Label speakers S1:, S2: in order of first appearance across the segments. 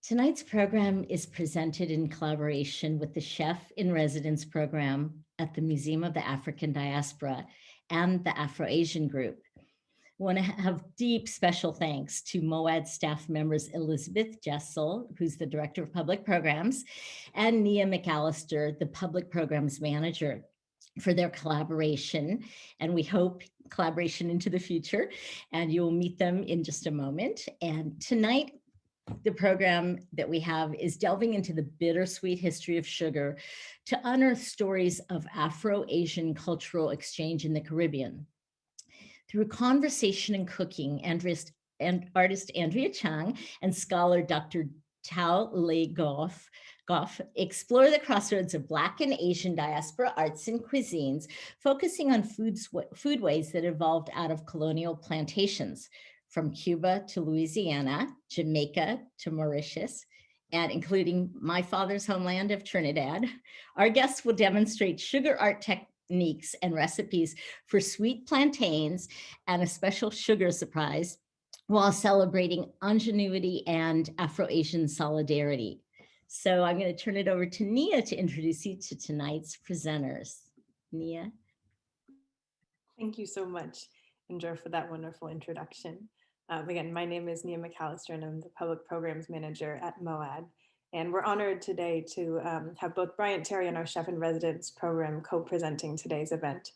S1: Tonight's program is presented in collaboration with the Chef in Residence program at the Museum of the African Diaspora and the Afro-Asian group. I want to have deep special thanks to MoAD staff members Elizabeth Jessel, who's the Director of Public Programs, and Nia Mcallister, the Public Programs Manager, for their collaboration, and we hope collaboration into the future, and you'll meet them in just a moment. And tonight, the program that we have is delving into the bittersweet history of sugar to unearth stories of Afro-Asian cultural exchange in the Caribbean. Through conversation and cooking, artist Andrea Chung and scholar Dr. Tao Leigh Goffe explore the crossroads of Black and Asian diaspora arts and cuisines, focusing on foodways that evolved out of colonial plantations, from Cuba to Louisiana, Jamaica to Mauritius, and including my father's homeland of Trinidad. Our guests will demonstrate sugar art techniques and recipes for sweet plantains and a special sugar surprise while celebrating ingenuity and Afro-Asian solidarity. So I'm going to turn it over to Nia to introduce you to tonight's presenters. Nia.
S2: Thank you so much, Andrea, for that wonderful introduction. Again, my name is Nia Mcallister, and I'm the Public Programs Manager at MoAD. And we're honored today to have both Bryant Terry and our Chef in Residence program co-presenting today's event.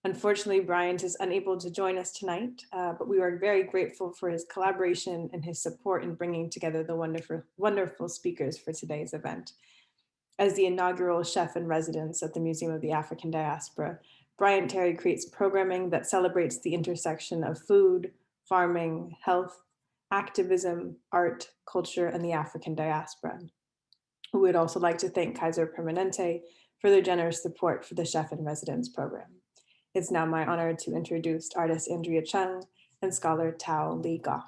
S2: Unfortunately, Bryant is unable to join us tonight, but we are very grateful for his collaboration and his support in bringing together the wonderful speakers for today's event. As the inaugural Chef in Residence at the Museum of the African Diaspora, Bryant Terry creates programming that celebrates the intersection of food, farming, health, activism, art, culture, and the African diaspora. We would also like to thank Kaiser Permanente for their generous support for the Chef in Residence program. It's now my honor to introduce artist Andrea Chung and scholar Tao Leigh Goffe.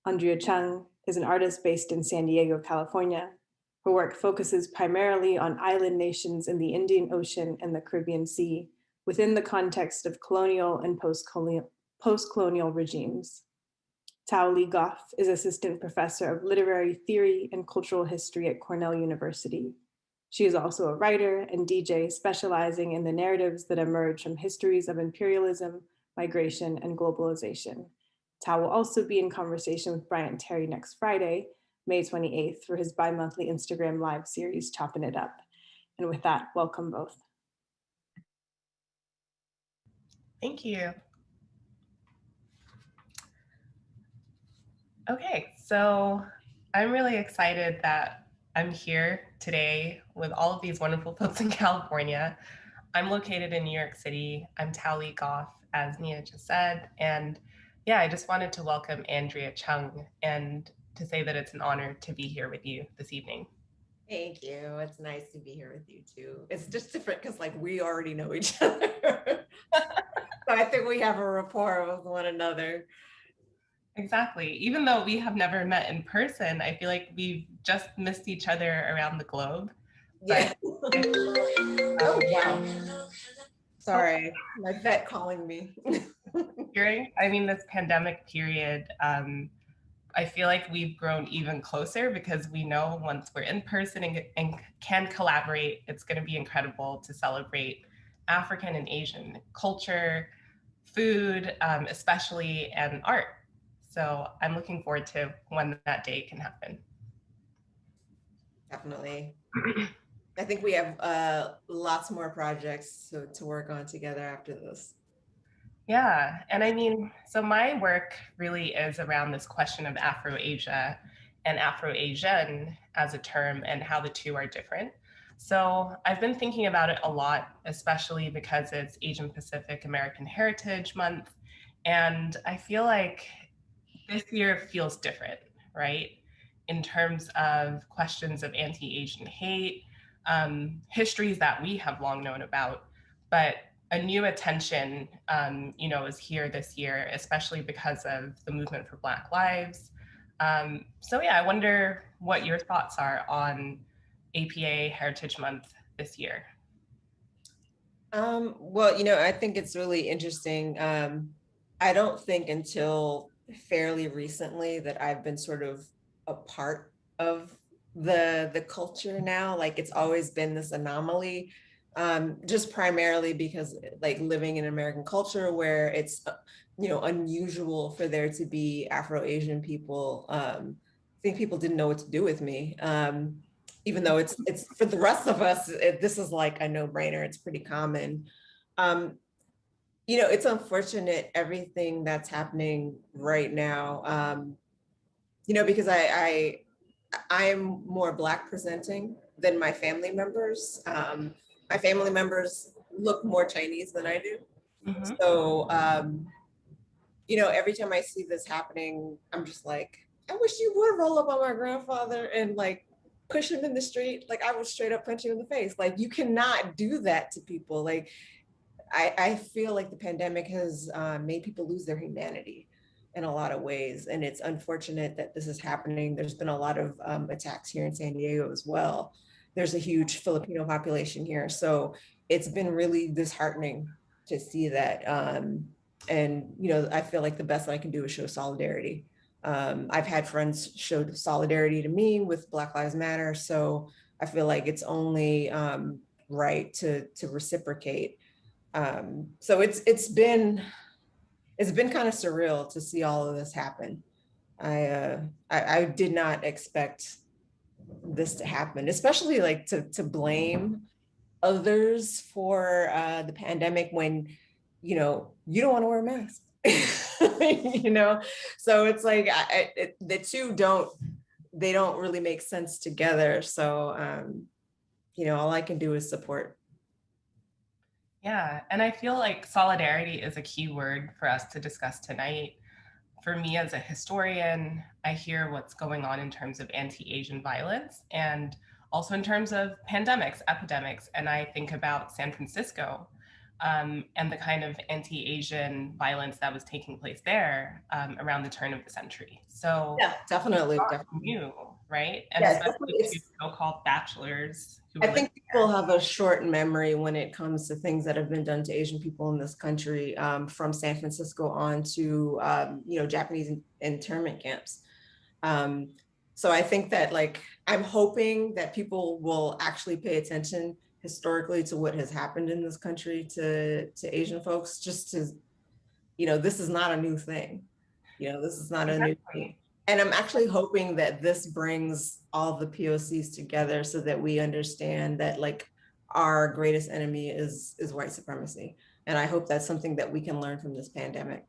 S2: Andrea Chung is an artist based in San Diego, California. Her work focuses primarily on island nations in the Indian Ocean and the Caribbean Sea within the context of colonial and post-colonial regimes. Tao Leigh Goffe is assistant professor of literary theory and cultural history at Cornell University. She is also a writer and DJ specializing in the narratives that emerge from histories of imperialism, migration, and globalization. Tao will also be in conversation with Bryant Terry next Friday, May 28th, for his bi-monthly Instagram live series, Chopping It Up. And with that, welcome both.
S3: Thank you. Okay, so I'm really excited that I'm here today with all of these wonderful folks in California. I'm located in New York City. I'm Tao Leigh Goffe, as Nia just said. And yeah, I just wanted to welcome Andrea Chung and to say that it's an honor to be here with you this evening.
S4: Thank you. It's nice to be here with you too. It's just different because like we already know each other. So I think we have a rapport with one another.
S3: Exactly. Even though we have never met in person, I feel like we've just missed each other around the globe.
S4: Yeah. Oh, wow. Sorry, my vet calling me.
S3: I mean, this pandemic period, I feel like we've grown even closer because we know once we're in person and can collaborate, it's going to be incredible to celebrate African and Asian culture, food, especially, and art. So I'm looking forward to when that day can happen.
S4: Definitely. I think we have lots more projects to work on together after this.
S3: Yeah, and I mean, so my work really is around this question of Afro-Asia and Afro-Asian as a term and how the two are different. So I've been thinking about it a lot, especially because it's Asian Pacific American Heritage Month. And I feel like this year feels different, right? In terms of questions of anti-Asian hate, histories that we have long known about, but a new attention, is here this year, especially because of the movement for Black Lives. So yeah, I wonder what your thoughts are on APA Heritage Month this year.
S4: Well, I think it's really interesting. I don't think until fairly recently that I've been sort of a part of the culture now. Like it's always been this anomaly, just primarily because like living in American culture where it's unusual for there to be Afro-Asian people. I think people didn't know what to do with me. Even though it's for the rest of us, this is like a no-brainer. It's pretty common. It's unfortunate everything that's happening right now. Because I'm more Black presenting than my family members. My family members look more Chinese than I do.
S3: Mhm.
S4: So, every time I see this happening, I'm just like, I wish you would roll up on my grandfather and like push him in the street. Like I would straight up punch you in the face. Like you cannot do that to people. Like I feel like the pandemic has made people lose their humanity in a lot of ways. And it's unfortunate that this is happening. There's been a lot of attacks here in San Diego as well. There's a huge Filipino population here. So it's been really disheartening to see that. And I feel like the best I can do is show solidarity. I've had friends show solidarity to me with Black Lives Matter. So I feel like it's only right to reciprocate. So it's been kind of surreal to see all of this happen. I did not expect this to happen, especially like to blame others for the pandemic when you don't want to wear a mask. So it's like the two don't really make sense together. So all I can do is support.
S3: Yeah, and I feel like solidarity is a key word for us to discuss tonight. For me as a historian, I hear what's going on in terms of anti-Asian violence and also in terms of pandemics, epidemics, and I think about San Francisco and the kind of anti-Asian violence that was taking place there around the turn of the century. So
S4: yeah, definitely.
S3: New, right? And
S4: yeah,
S3: especially to so-called bachelors.
S4: I think people have a short memory when it comes to things that have been done to Asian people in this country, from San Francisco on to, Japanese internment camps. So I think that I'm hoping that people will actually pay attention historically to what has happened in this country to Asian folks, just to, this is not a new thing. This is not a new thing. And I'm actually hoping that this brings all the POCs together so that we understand that our greatest enemy is white supremacy. And I hope that's something that we can learn from this pandemic.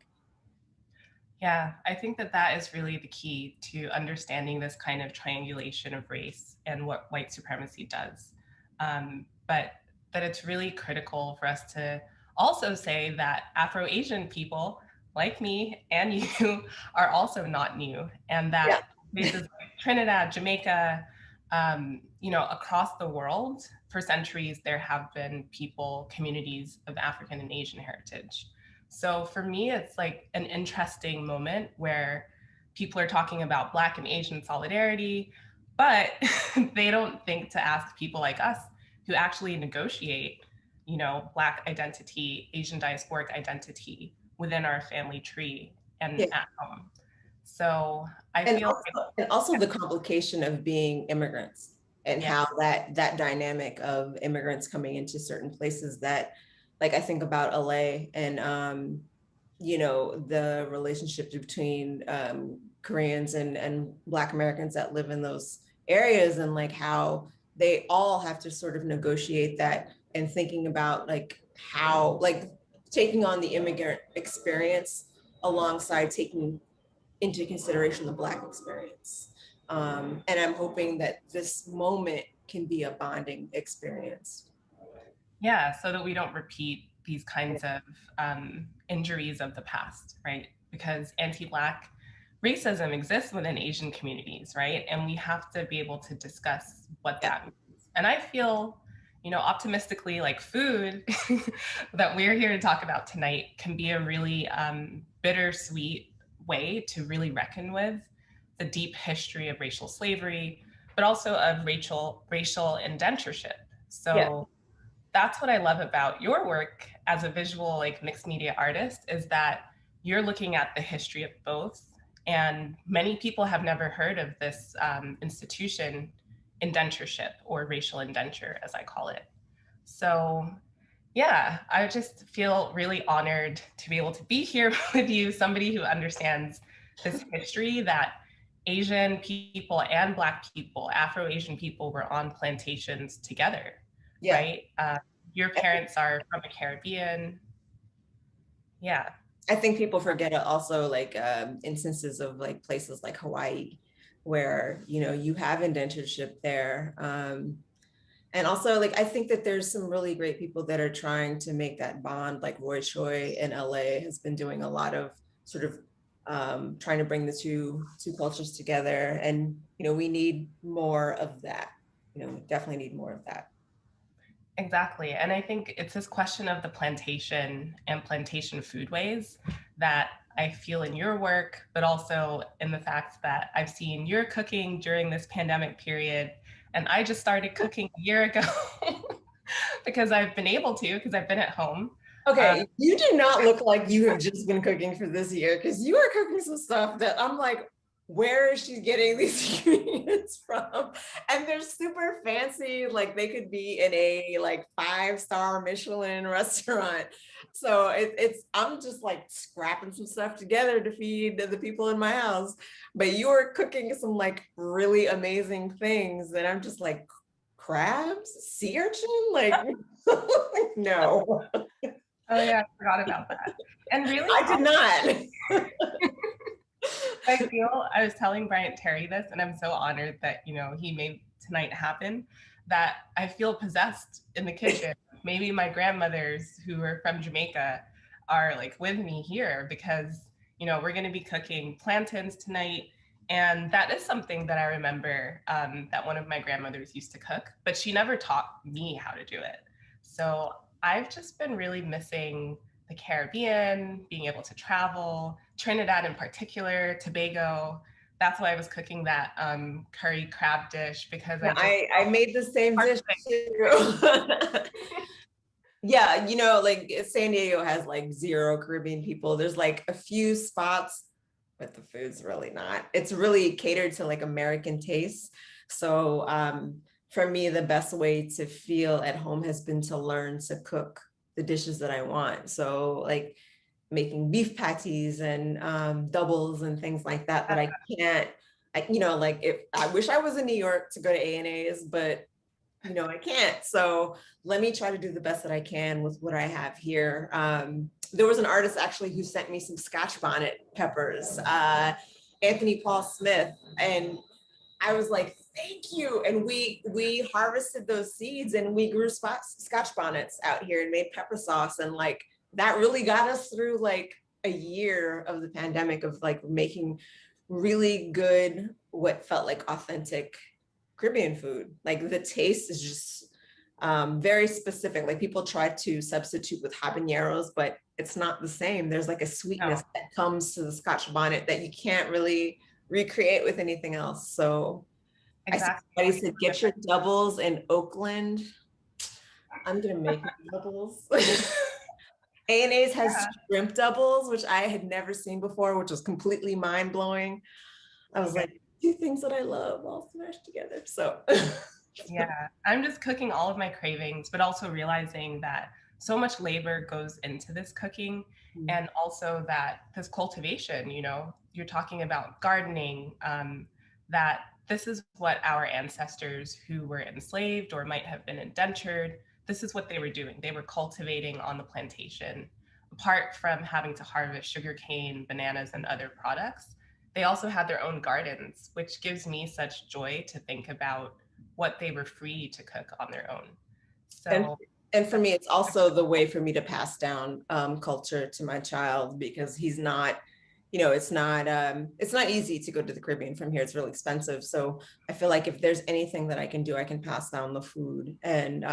S3: Yeah, I think that is really the key to understanding this kind of triangulation of race and what white supremacy does. But that it's really critical for us to also say that Afro-Asian people like me and you are also not new, and that places like Trinidad, Jamaica, across the world for centuries, there have been people, communities of African and Asian heritage. So for me, it's like an interesting moment where people are talking about Black and Asian solidarity, but they don't think to ask people like us who actually negotiate, Black identity, Asian diasporic identity within our family tree and at home. So I feel
S4: and also the complication of being immigrants and how that dynamic of immigrants coming into certain places that, I think about LA and the relationship between Koreans and Black Americans that live in those areas, and how they all have to sort of negotiate that, and thinking about how taking on the immigrant experience alongside taking into consideration the Black experience. And I'm hoping that this moment can be a bonding experience.
S3: Yeah, so that we don't repeat these kinds of injuries of the past, right? Because anti-Black racism exists within Asian communities, right? And we have to be able to discuss what that means. And I feel, optimistically, like food that we're here to talk about tonight can be a really bittersweet way to really reckon with the deep history of racial slavery, but also of racial indentureship. So that's what I love about your work as a visual mixed media artist, is that you're looking at the history of both And many people have never heard of this institution, indentureship, or racial indenture, as I call it. So yeah, I just feel really honored to be able to be here with you, somebody who understands this history that Asian people and Black people, Afro-Asian people, were on plantations together,
S4: Yeah.
S3: right? Your parents are from the Caribbean. Yeah.
S4: I think people forget also like instances of like places like Hawaii, where, you know, you have indentureship there. And also, like, I think that there's some really great people that are trying to make that bond, like Roy Choi in LA has been doing a lot of sort of trying to bring the two cultures together. And, you know, we need more of that. You know, we definitely need more of that.
S3: Exactly. And I think it's this question of the plantation and plantation foodways that I feel in your work, but also in the fact that I've seen your cooking during this pandemic period. And I just started cooking a year ago because I've been able to, because I've been at home.
S4: Okay, you do not look like you have just been cooking for this year, because you are cooking some stuff that I'm like, where is she getting these ingredients from? And they're super fancy, like they could be in a like 5-star Michelin restaurant. So I'm just like scrapping some stuff together to feed the people in my house. But you are cooking some like really amazing things that I'm just like, crabs, sea urchin, like no.
S3: Oh yeah, I forgot about that. And really,
S4: I did not.
S3: I was telling Bryant Terry this, and I'm so honored that, you know, he made tonight happen, that I feel possessed in the kitchen. Maybe my grandmothers who are from Jamaica are like with me here because, you know, we're going to be cooking plantains tonight. And that is something that I remember that one of my grandmothers used to cook, but she never taught me how to do it. So I've just been really missing the Caribbean, being able to travel, Trinidad in particular, Tobago. That's why I was cooking that curry crab dish, because
S4: I made the same dish too. Yeah, you know, like San Diego has like 0 Caribbean people. There's like a few spots, but the food's really not. It's really catered to like American tastes. So for me, the best way to feel at home has been to learn to cook the dishes that I want. So like making beef patties and doubles and things like that, that I can't, you know, like if I wish I was in New York to go to A&A's, but you know, I can't. So let me try to do the best that I can with what I have here. There was an artist actually who sent me some Scotch bonnet peppers, Anthony Paul Smith, and I was like, thank you. And we harvested those seeds and we grew Scotch bonnets out here and made pepper sauce. And like, that really got us through like a year of the pandemic of like making really good, what felt like authentic Caribbean food. Like the taste is just very specific. Like people try to substitute with habaneros, but it's not the same. There's like a sweetness that comes to the Scotch bonnet that you can't really recreate with anything else. So exactly. I said, get your doubles in Oakland. I'm gonna make doubles. A&A's has shrimp doubles, which I had never seen before, which was completely mind blowing. I was like, 2 things that I love all smashed together. So
S3: yeah, I'm just cooking all of my cravings, but also realizing that so much labor goes into this cooking, and also that this cultivation, you know, you're talking about gardening, that this is what our ancestors who were enslaved or might have been indentured, this is what they were doing. They were cultivating on the plantation. Apart from having to harvest sugarcane, bananas, and other products, they also had their own gardens, which gives me such joy to think about what they were free to cook on their own. So,
S4: and for me, it's also the way for me to pass down culture to my child, because he's not, you know, it's not easy to go to the Caribbean from here. It's really expensive. So I feel like if there's anything that I can do, I can pass down the food. And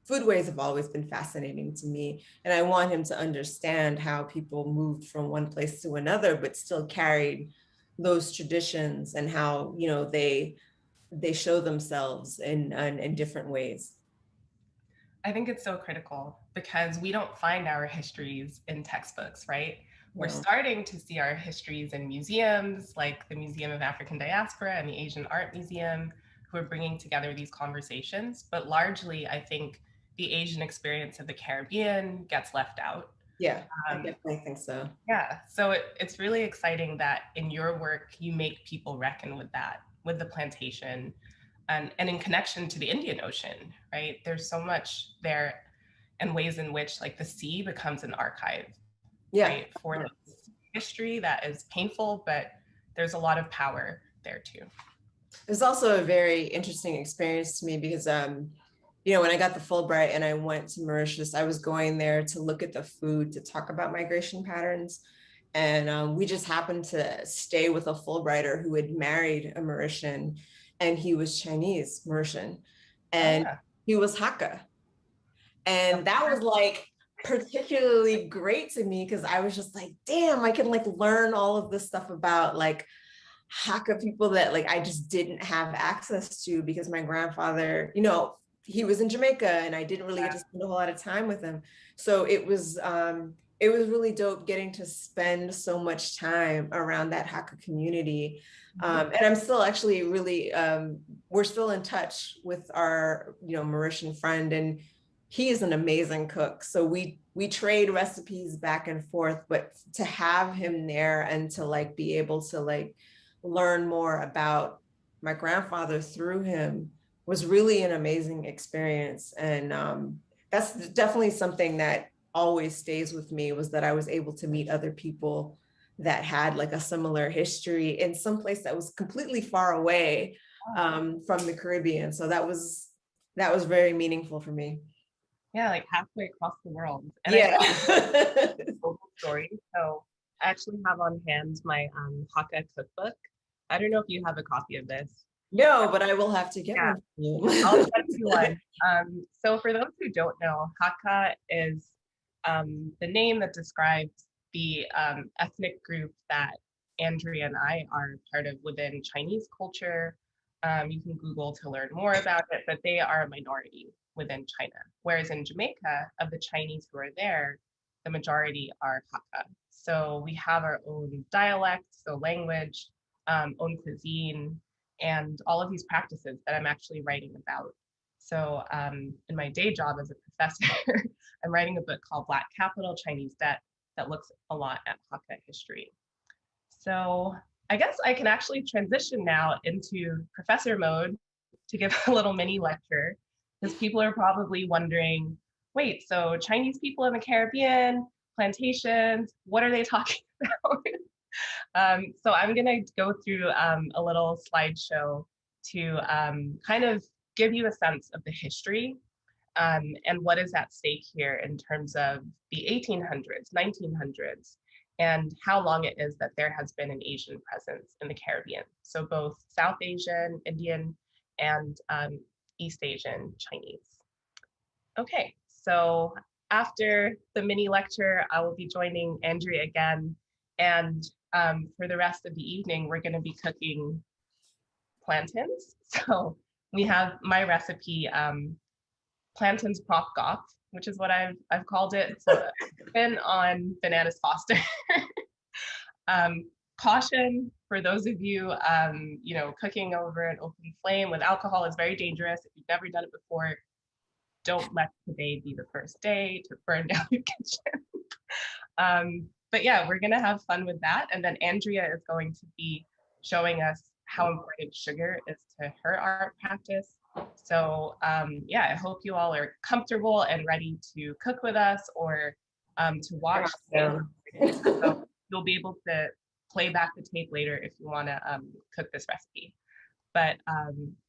S4: foodways have always been fascinating to me. And I want him to understand how people moved from one place to another, but still carried those traditions, and how, you know, they show themselves in different ways.
S3: I think it's so critical because we don't find our histories in textbooks, right? we're
S4: Yeah.
S3: starting to see our histories in museums like the Museum of African Diaspora and the Asian Art Museum, who are bringing together these conversations. But largely, I think the Asian experience of the Caribbean gets left out.
S4: Yeah, I definitely think so.
S3: Yeah, so it's really exciting that in your work, you make people reckon with that, with the plantation, and in connection to the Indian Ocean, right? There's so much there and ways in which like the sea becomes an archive,
S4: Yeah.
S3: right? For this history that is painful, but there's a lot of power there too.
S4: It was also a very interesting experience to me because, you know, when I got the Fulbright and I went to Mauritius, I was going there to look at the food, to talk about migration patterns. And we just happened to stay with a Fulbrighter who had married a Mauritian, and he was Chinese Mauritian, and he was Haka. And that was like particularly great to me because I was just like, damn, I can like learn all of this stuff about like Haka people that like I just didn't have access to because my grandfather, you know, he was in Jamaica and I didn't really get to spend a whole lot of time with him. So it was really dope getting to spend so much time around that Haka community. And I'm still actually really, we're still in touch with our, you know, Mauritian friend, and he is an amazing cook. So we trade recipes back and forth, but to have him there and to like be able to like learn more about my grandfather through him was really an amazing experience. And that's definitely something that always stays with me, was that I was able to meet other people that had like a similar history in some place that was completely far away from the Caribbean. So that was very meaningful for me.
S3: Yeah, like halfway across the world. And
S4: yeah.
S3: Story. So I actually have on hand my Haka Cookbook. I don't know if you have a copy of this.
S4: No, but I will have to get one from you.
S3: I'll send you one. So for those who don't know, Haka is the name that describes the ethnic group that Andrea and I are part of within Chinese culture. You can Google to learn more about it, but they are a minority within China. Whereas in Jamaica, of the Chinese who are there, the majority are Haka. So we have our own dialect, so language, own cuisine, and all of these practices that I'm actually writing about. So in my day job as a professor, I'm writing a book called Black Capital, Chinese Debt, that looks a lot at Haka history. So I guess I can actually transition now into professor mode to give a little mini lecture, because people are probably wondering, wait, so Chinese people in the Caribbean, plantations, what are they talking about? So I'm gonna go through a little slideshow to kind of give you a sense of the history and what is at stake here in terms of the 1800s, 1900s, and how long it is that there has been an Asian presence in the Caribbean. So both South Asian, Indian, and East Asian Chinese. Okay, so after the mini lecture, I will be joining Andrea again. And for the rest of the evening, we're gonna be cooking plantains. So we have my recipe, plantains prop goff, which is what I've called it. So it's been on Bananas Foster. Caution for those of you, you know, cooking over an open flame with alcohol is very dangerous. If you've never done it before, don't let today be the first day to burn down your kitchen. But yeah, we're gonna have fun with that. And then Andrea is going to be showing us how important sugar is to her art practice. So yeah, I hope you all are comfortable and ready to cook with us or to watch. So you'll be able to play back the tape later if you wanna cook this recipe. But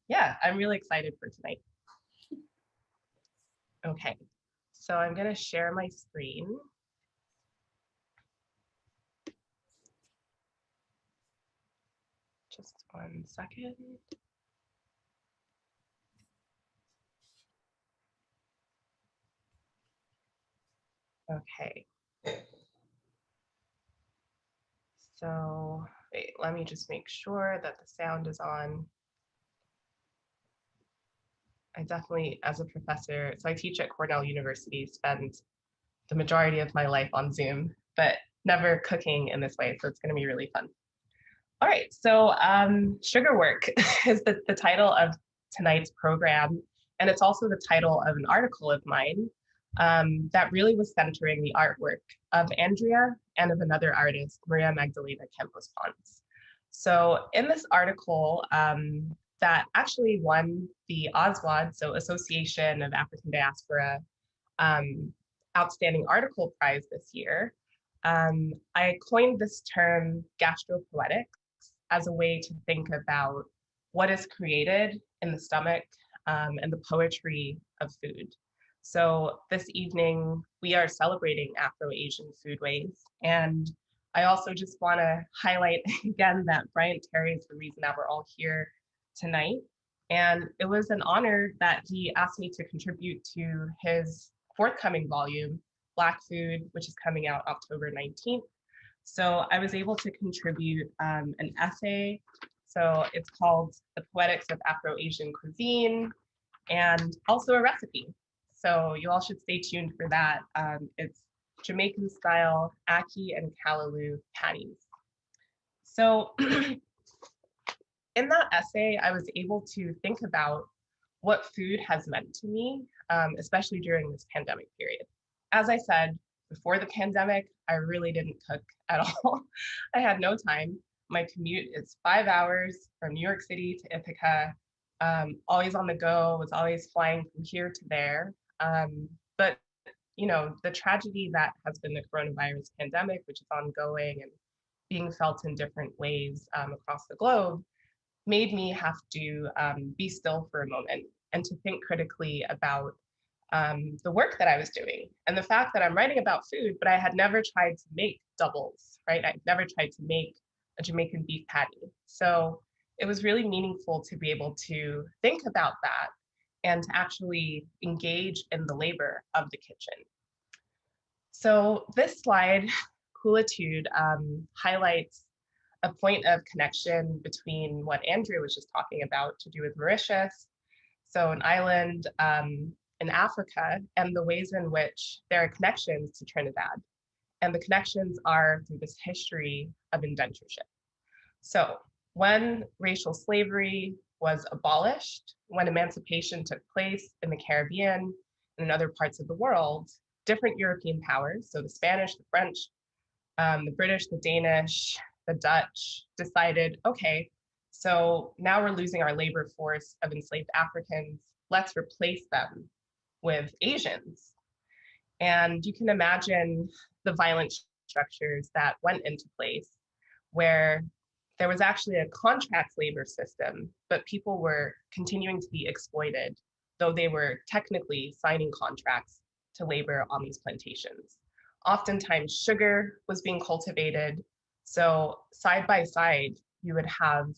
S3: yeah, I'm really excited for tonight. Okay, so I'm gonna share my screen. Just 1 second. Okay. So wait, let me just make sure that the sound is on. I definitely, as a professor, so I teach at Cornell University, spend the majority of my life on Zoom, but never cooking in this way, so it's going to be really fun. All right, so Sugarwork is the title of tonight's program, and it's also the title of an article of mine that really was centering the artwork of Andrea and of another artist, Maria Magdalena Campos-Pons. So in this article that actually won the OSWAD, so Association of African Diaspora, Outstanding Article Prize this year, I coined this term gastropoetics as a way to think about what is created in the stomach and the poetry of food. So this evening, we are celebrating Afro-Asian foodways. And I also just want to highlight again that Bryant Terry is the reason that we're all here tonight. And it was an honor that he asked me to contribute to his forthcoming volume, Black Food, which is coming out October 19th. So I was able to contribute an essay. So it's called The Poetics of Afro-Asian Cuisine, and also a recipe. So you all should stay tuned for that. It's Jamaican style ackee and callaloo patties. So in that essay, I was able to think about what food has meant to me, especially during this pandemic period. As I said, before the pandemic, I really didn't cook at all. I had no time. My commute is 5 hours from New York City to Ithaca, always on the go, was always flying from here to there. But you know, the tragedy that has been the coronavirus pandemic, which is ongoing and being felt in different ways across the globe, made me have to be still for a moment and to think critically about the work that I was doing and the fact that I'm writing about food, but I had never tried to make doubles, right? I'd never tried to make a Jamaican beef patty. So it was really meaningful to be able to think about that and to actually engage in the labor of the kitchen. So this slide, Coolitude, highlights a point of connection between what Andrea was just talking about to do with Mauritius, so an island in Africa, and the ways in which there are connections to Trinidad. And the connections are through this history of indentureship. So when racial slavery was abolished, when emancipation took place in the Caribbean and in other parts of the world, different European powers, so the Spanish, the French, the British, the Danish, the Dutch, decided, okay, so now we're losing our labor force of enslaved Africans, let's replace them with Asians. And you can imagine the violent structures that went into place where there was actually a contract labor system, but people were continuing to be exploited, though they were technically signing contracts to labor on these plantations. Oftentimes sugar was being cultivated. So side by side, you would have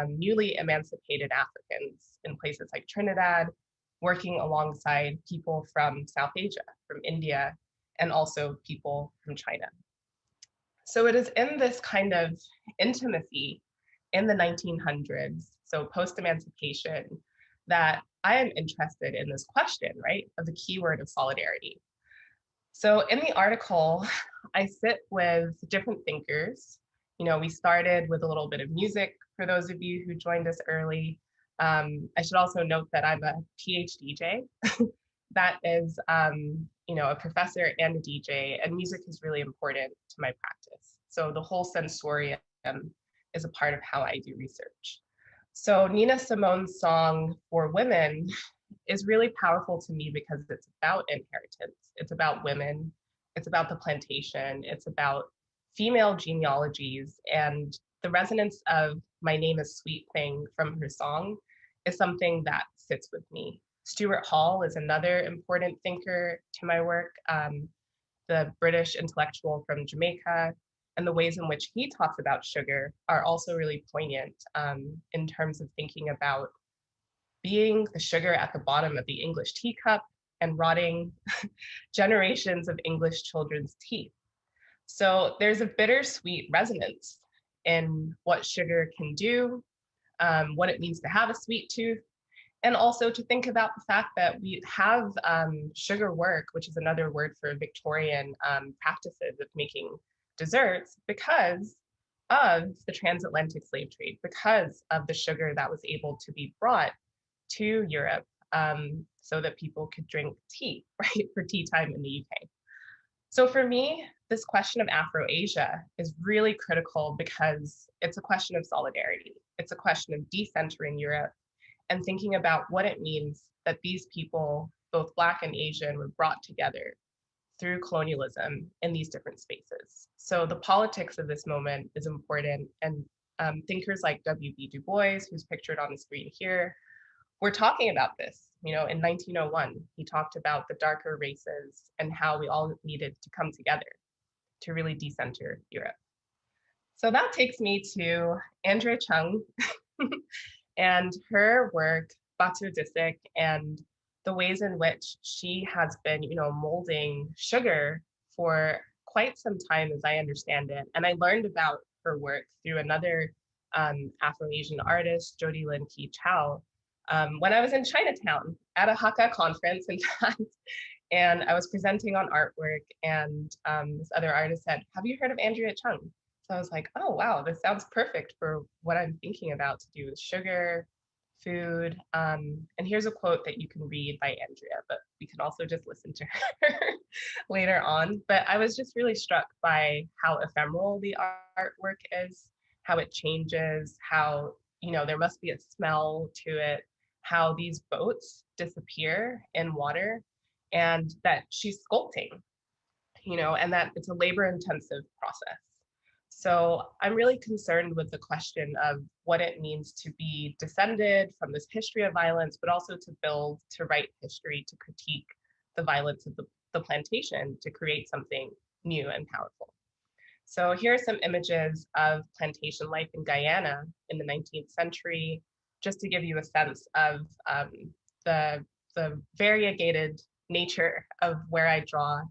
S3: newly emancipated Africans in places like Trinidad, working alongside people from South Asia, from India, and also people from China. So it is in this kind of intimacy in the 1900s, so post-emancipation, that I am interested in this question, right, of the keyword of solidarity. So in the article, I sit with different thinkers. You know, we started with a little bit of music for those of you who joined us early. I should also note that I'm a PhD. That is, you know, a professor and a DJ, and music is really important to my practice. So the whole sensorium is a part of how I do research. So Nina Simone's song For Women is really powerful to me because it's about inheritance. It's about women. It's about the plantation. It's about female genealogies. And the resonance of My Name is Sweet Thing from her song is something that sits with me. Stewart Hall is another important thinker to my work, the British intellectual from Jamaica, and the ways in which he talks about sugar are also really poignant in terms of thinking about being the sugar at the bottom of the English teacup and rotting generations of English children's teeth. So there's a bittersweet resonance in what sugar can do, what it means to have a sweet tooth, and also to think about the fact that we have sugar work, which is another word for Victorian practices of making desserts because of the transatlantic slave trade, because of the sugar that was able to be brought to Europe so that people could drink tea, right, for tea time in the UK. So for me, this question of Afro-Asia is really critical because it's a question of solidarity. It's a question of decentering Europe and thinking about what it means that these people, both Black and Asian, were brought together through colonialism in these different spaces. So the politics of this moment is important, and thinkers like W.B. Du Bois, who's pictured on the screen here, were talking about this. You know, in 1901, he talked about the darker races and how we all needed to come together to really decenter Europe. So that takes me to Andrea Chung and her work, Batu Disik, and the ways in which she has been, you know, molding sugar for quite some time, as I understand it. And I learned about her work through another Afro-Asian artist, Jody Lin Ki Chow, when I was in Chinatown at a Haka conference, in fact, and I was presenting on artwork, and this other artist said, "Have you heard of Andrea Chung?" So I was like, oh, wow, this sounds perfect for what I'm thinking about to do with sugar, food. And here's a quote that you can read by Andrea, but we can also just listen to her later on. But I was just really struck by how ephemeral the artwork is, how it changes, how, you know, there must be a smell to it, how these boats disappear in water, and that she's sculpting, you know, and that it's a labor-intensive process. So I'm really concerned with the question of what it means to be descended from this history of violence, but also to build, to write history, to critique the violence of the plantation, to create something new and powerful. So here are some images of plantation life in Guyana in the 19th century, just to give you a sense of the variegated nature of where I draw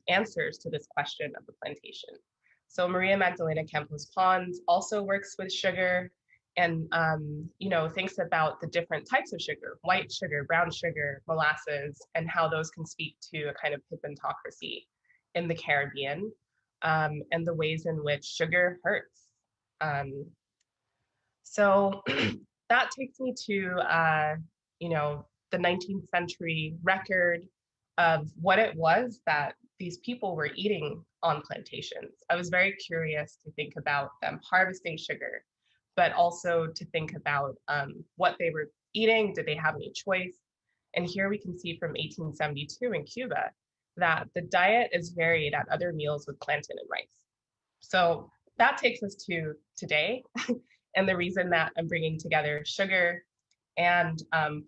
S3: answers to this question of the plantation. So Maria Magdalena Campos Pons also works with sugar and you know, thinks about the different types of sugar, white sugar, brown sugar, molasses, and how those can speak to a kind of hippantocracy in the Caribbean, and the ways in which sugar hurts. So that takes me to you know, the 19th century record of what it was that these people were eating on plantations. I was very curious to think about them harvesting sugar, but also to think about what they were eating. Did they have any choice? And here we can see from 1872 in Cuba that the diet is varied at other meals with plantain and rice. So that takes us to today. And the reason that I'm bringing together sugar and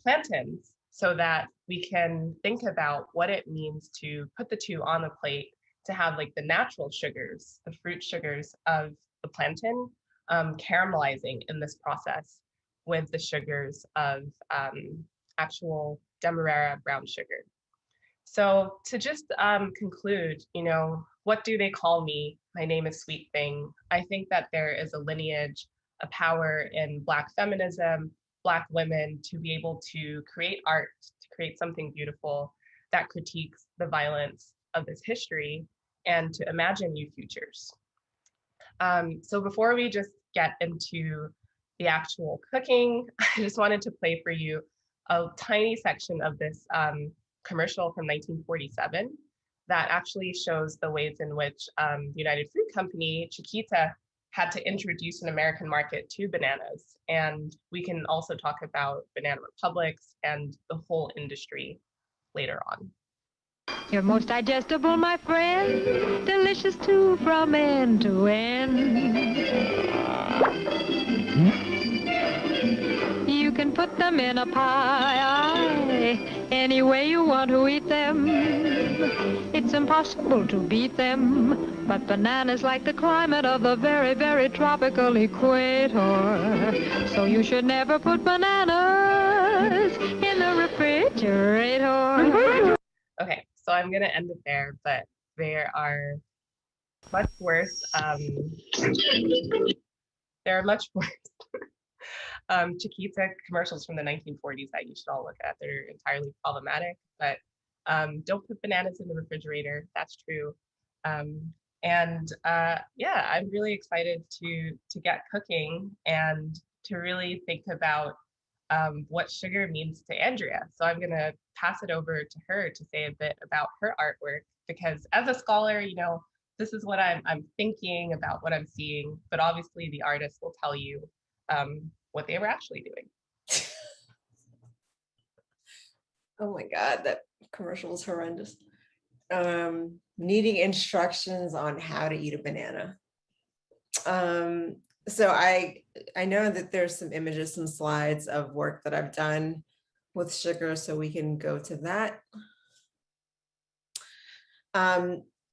S3: plantains so that we can think about what it means to put the two on a plate, to have like the natural sugars, the fruit sugars of the plantain, caramelizing in this process with the sugars of actual Demerara brown sugar. So to just conclude, you know, what do they call me? My name is Sweet Thing. I think that there is a lineage, a power in Black feminism, Black women to be able to create art, to create something beautiful that critiques the violence of this history and to imagine new futures. So before we just get into the actual cooking, I just wanted to play for you a tiny section of this commercial from 1947 that actually shows the ways in which the United Fruit Company, Chiquita, had to introduce an American market to bananas. And we can also talk about Banana Republics and the whole industry later on.
S5: You're most digestible, my friend, delicious too from end to end. You can put them in a pie, any way you want to eat them. It's impossible to beat them, but bananas like the climate of the very, very tropical equator. So you should never put bananas in the refrigerator.
S3: Okay, so I'm gonna end it there, but there are much worse, Chiquita commercials from the 1940s that you should all look at. They're entirely problematic, but don't put bananas in the refrigerator. That's true. And yeah, I'm really excited to get cooking and to really think about what sugar means to Andrea. So I'm gonna pass it over to her to say a bit about her artwork, because as a scholar, you know, this is what I'm thinking about, what I'm seeing, but obviously the artist will tell you what they were actually doing.
S4: Oh my God, that commercial is horrendous. Needing instructions on how to eat a banana. So I know that there's some images, some slides of work that I've done with sugar, so we can go to that.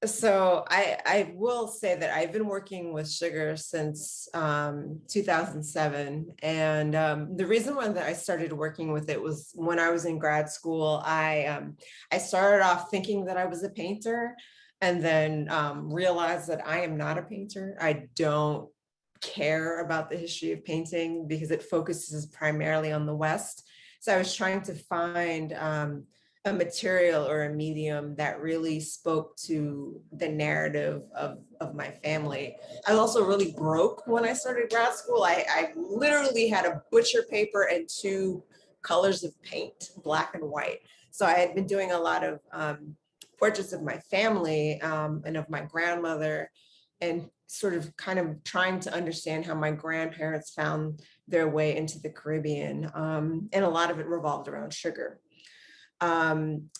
S4: So I will say that I've been working with sugar since 2007. And the reason why that I started working with it was when I was in grad school. I started off thinking that I was a painter, and then realized that I am not a painter. I don't care about the history of painting because it focuses primarily on the West. So I was trying to find a material or a medium that really spoke to the narrative of my family. I was also really broke when I started grad school. I literally had a butcher paper and 2 colors of paint, black and white. So I had been doing a lot of portraits of my family and of my grandmother, and sort of kind of trying to understand how my grandparents found their way into the Caribbean. And a lot of it revolved around sugar.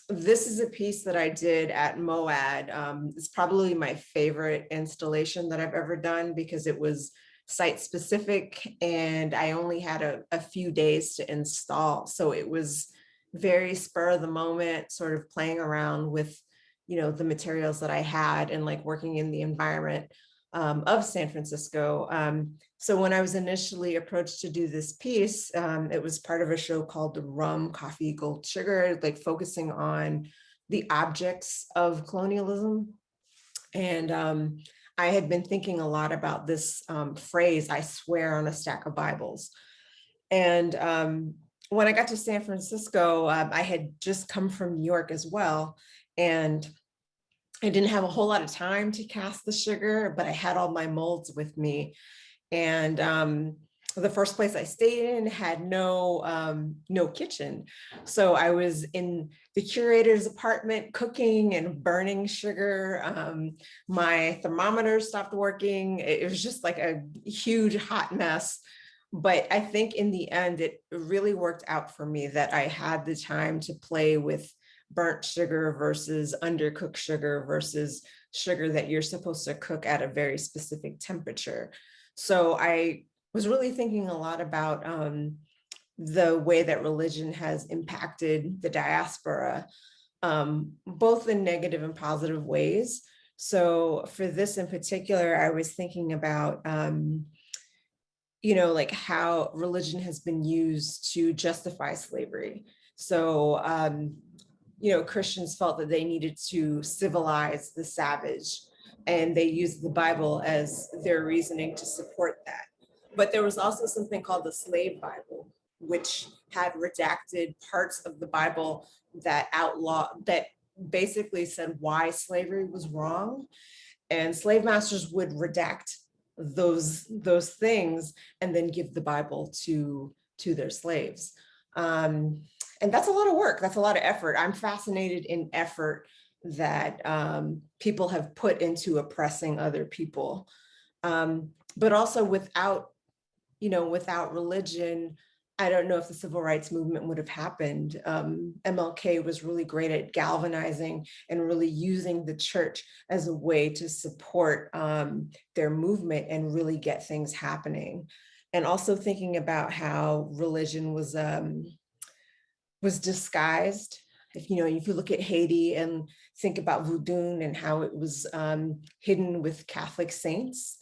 S4: This is a piece that I did at MoAD. It's probably my favorite installation that I've ever done because it was site specific and I only had a few days to install. So it was very spur of the moment, sort of playing around with, you know, the materials that I had and like working in the environment of San Francisco. So when I was initially approached to do this piece, it was part of a show called The Rum, Coffee, Gold, Sugar, like focusing on the objects of colonialism. And I had been thinking a lot about this phrase, "I swear on a stack of Bibles." And when I got to San Francisco, I had just come from New York as well. And I didn't have a whole lot of time to cast the sugar, but I had all my molds with me. And the first place I stayed in had no kitchen. So I was in the curator's apartment cooking and burning sugar. My thermometer stopped working. It was just like a huge hot mess. But I think in the end, it really worked out for me that I had the time to play with burnt sugar versus undercooked sugar versus sugar that you're supposed to cook at a very specific temperature. So I was really thinking a lot about the way that religion has impacted the diaspora, both in negative and positive ways. So for this in particular, I was thinking about, you know, like how religion has been used to justify slavery. So, you know, Christians felt that they needed to civilize the savage, and they used the Bible as their reasoning to support that. But there was also something called the Slave Bible, which had redacted parts of the Bible that that basically said why slavery was wrong. And slave masters would redact those things and then give the Bible to their slaves. And that's a lot of work. That's a lot of effort. I'm fascinated in effort that people have put into oppressing other people. But also without religion, I don't know if the civil rights movement would have happened. MLK was really great at galvanizing and really using the church as a way to support their movement and really get things happening. And also thinking about how religion was disguised. If you look at Haiti and think about voodoo and how it was hidden with Catholic saints.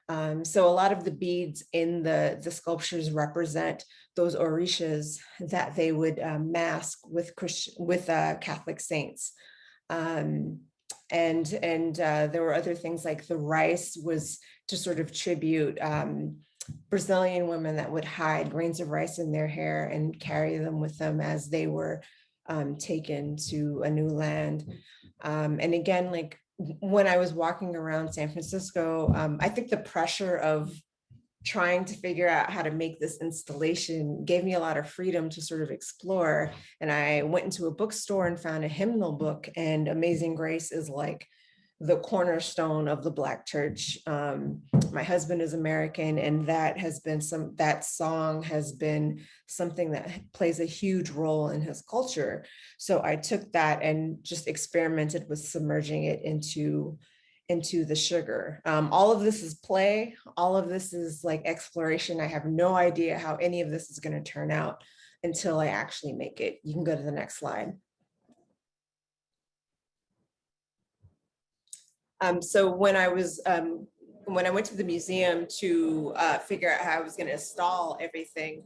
S4: So a lot of the beads in the sculptures represent those orishas that they would mask with Catholic saints. And there were other things like the rice was to sort of tribute Brazilian women that would hide grains of rice in their hair and carry them with them as they were taken to a new land. And again, like when I was walking around San Francisco, I think the pressure of trying to figure out how to make this installation gave me a lot of freedom to sort of explore. And I went into a bookstore and found a hymnal book, and Amazing Grace is like the cornerstone of the Black church. My husband is American, and that song has been something that plays a huge role in his culture. So I took that and just experimented with submerging it into the sugar. All of this is play. All of this is like exploration. I have no idea how any of this is going to turn out until I actually make it. You can go to the next slide. So when I went to the museum to figure out how I was going to install everything,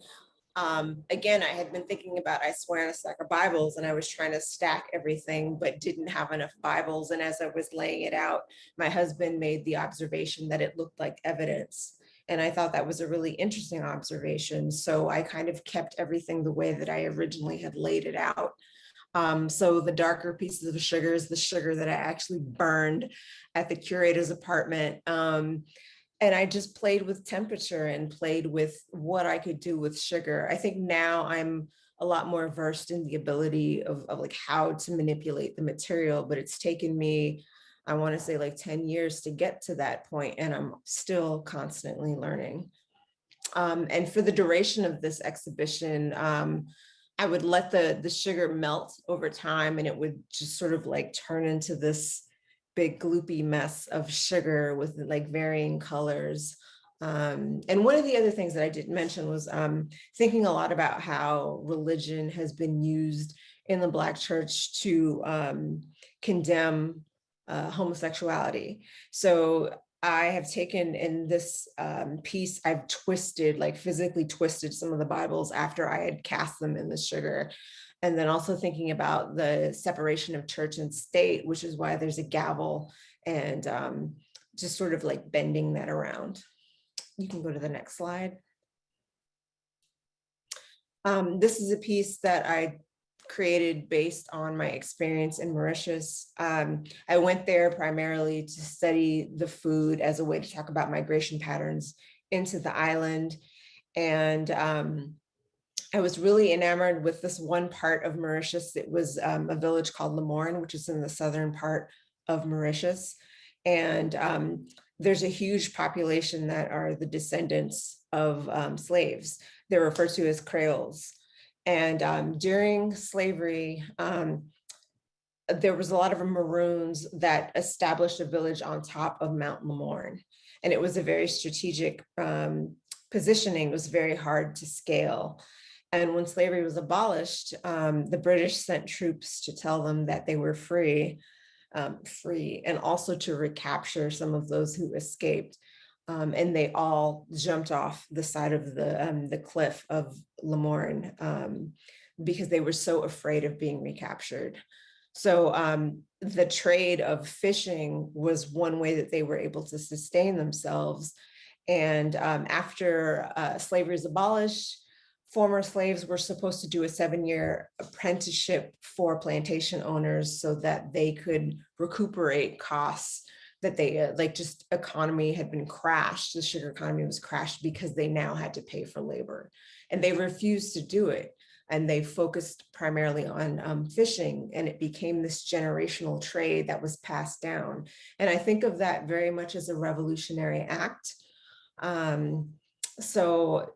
S4: again, I had been thinking about, I swear on a stack of Bibles, and I was trying to stack everything, but didn't have enough Bibles. And as I was laying it out, my husband made the observation that it looked like evidence. And I thought that was a really interesting observation. So I kind of kept everything the way that I originally had laid it out. So the darker pieces of sugar is the sugar that I actually burned at the curator's apartment. And I just played with temperature and played with what I could do with sugar. I think now I'm a lot more versed in the ability of like how to manipulate the material, but it's taken me, I want to say like 10 years to get to that point, and I'm still constantly learning. And for the duration of this exhibition, I would let the sugar melt over time, and it would just sort of like turn into this big gloopy mess of sugar with like varying colors. And one of the other things that I didn't mention was thinking a lot about how religion has been used in the Black church to condemn homosexuality. So I have taken in this piece, I've twisted, like physically twisted some of the Bibles after I had cast them in the sugar. And then also thinking about the separation of church and state, which is why there's a gavel, and just sort of like bending that around. You can go to the next slide. This is a piece that I created based on my experience in Mauritius. I went there primarily to study the food as a way to talk about migration patterns into the island. And I was really enamored with this one part of Mauritius. It was a village called Lemoine, which is in the southern part of Mauritius. And there's a huge population that are the descendants of slaves. They're referred to as Creoles. And during slavery, there was a lot of Maroons that established a village on top of Mount Lemoine. And it was a very strategic positioning. It was very hard to scale. And when slavery was abolished, the British sent troops to tell them that they were free, and also to recapture some of those who escaped. And they all jumped off the side of the cliff of Lemoine because they were so afraid of being recaptured. So the trade of fishing was one way that they were able to sustain themselves. And after slavery was abolished, former slaves were supposed to do a 7-year apprenticeship for plantation owners so that they could recuperate costs that they like just economy had been crashed. The sugar economy was crashed because they now had to pay for labor, and they refused to do it. And they focused primarily on fishing, and it became this generational trade that was passed down. And I think of that very much as a revolutionary act. So,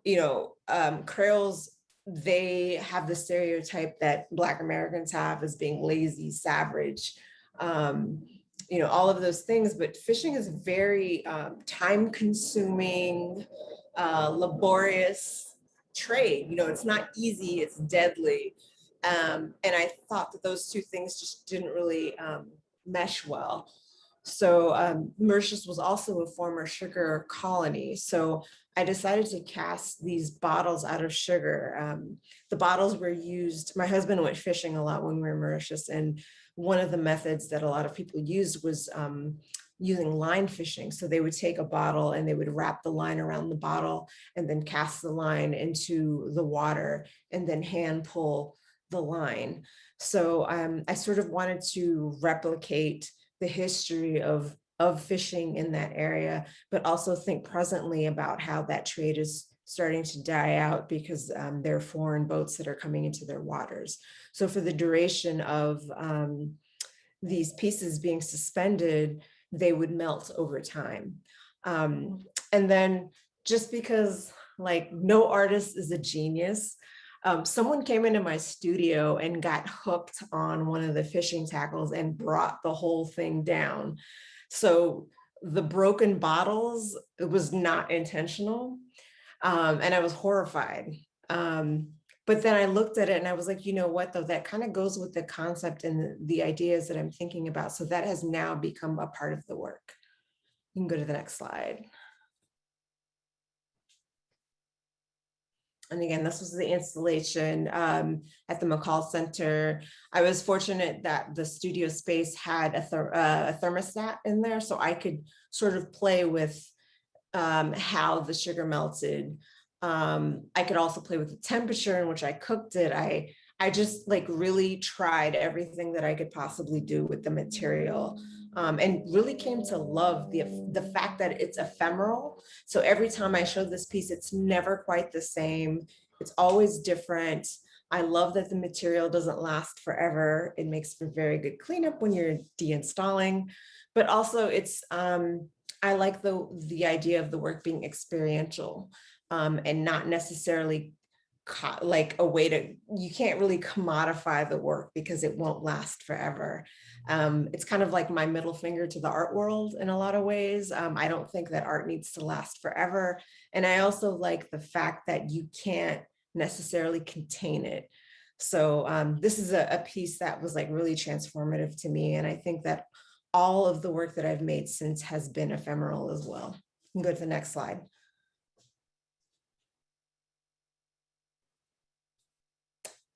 S4: Creoles, they have the stereotype that Black Americans have as being lazy, savage, all of those things, but fishing is very time-consuming, laborious trade. It's not easy, it's deadly. And I thought that those two things just didn't really mesh well. So Mauritius was also a former sugar colony. So I decided to cast these bottles out of sugar. The bottles were used, my husband went fishing a lot when we were in Mauritius, and one of the methods that a lot of people used was using line fishing. So they would take a bottle and they would wrap the line around the bottle and then cast the line into the water and then hand pull the line. So I sort of wanted to replicate the history of fishing in that area, but also think presently about how that trade is starting to die out because there are foreign boats that are coming into their waters. So for the duration of these pieces being suspended, they would melt over time. And then just because like no artist is a genius, someone came into my studio and got hooked on one of the fishing tackles and brought the whole thing down. So the broken bottles, it was not intentional. And I was horrified. But then I looked at it and I was like, you know what, though, that kind of goes with the concept and the ideas that I'm thinking about. So that has now become a part of the work. You can go to the next slide. And again, this was the installation at the McCall Center. I was fortunate that the studio space had a thermostat in there, so I could sort of play with how the sugar melted. I could also play with the temperature in which I cooked it. I just like really tried everything that I could possibly do with the material. And really came to love the fact that it's ephemeral. So every time I show this piece, it's never quite the same. It's always different. I love that the material doesn't last forever. It makes for very good cleanup when you're deinstalling, but also it's, I like the idea of the work being experiential and not necessarily like a way to, you can't really commodify the work because it won't last forever. It's kind of like my middle finger to the art world in a lot of ways. I don't think that art needs to last forever. And I also like the fact that you can't necessarily contain it. So this is a piece that was like really transformative to me. And I think that all of the work that I've made since has been ephemeral as well. You can go to the next slide.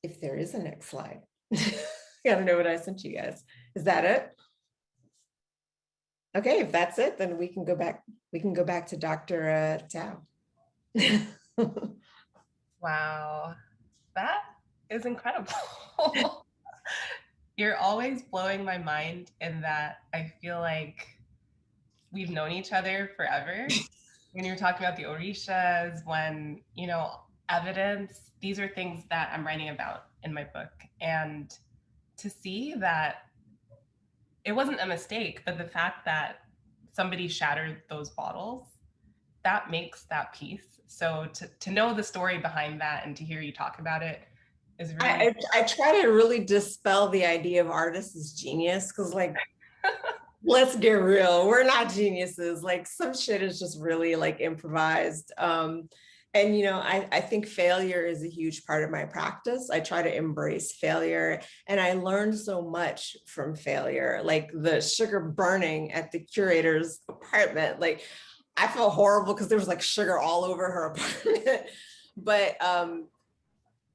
S4: If there is a next slide. I don't know what I sent you guys. Is that it? Okay, if that's it, then we can go back. We can go back to Dr. Tao.
S3: Wow, that is incredible. You're always blowing my mind in that I feel like we've known each other forever. When you're talking about the Orishas, when, you know, evidence, these are things that I'm writing about in my book. And to see that it wasn't a mistake, but the fact that somebody shattered those bottles, that makes that piece. So to know the story behind that and to hear you talk about it is really...
S4: I try to really dispel the idea of artists as genius, because like, let's get real, we're not geniuses. Like some shit is just really like improvised. And, you know, I think failure is a huge part of my practice. I try to embrace failure, and I learned so much from failure, like the sugar burning at the curator's apartment. Like I felt horrible because there was like sugar all over her apartment, but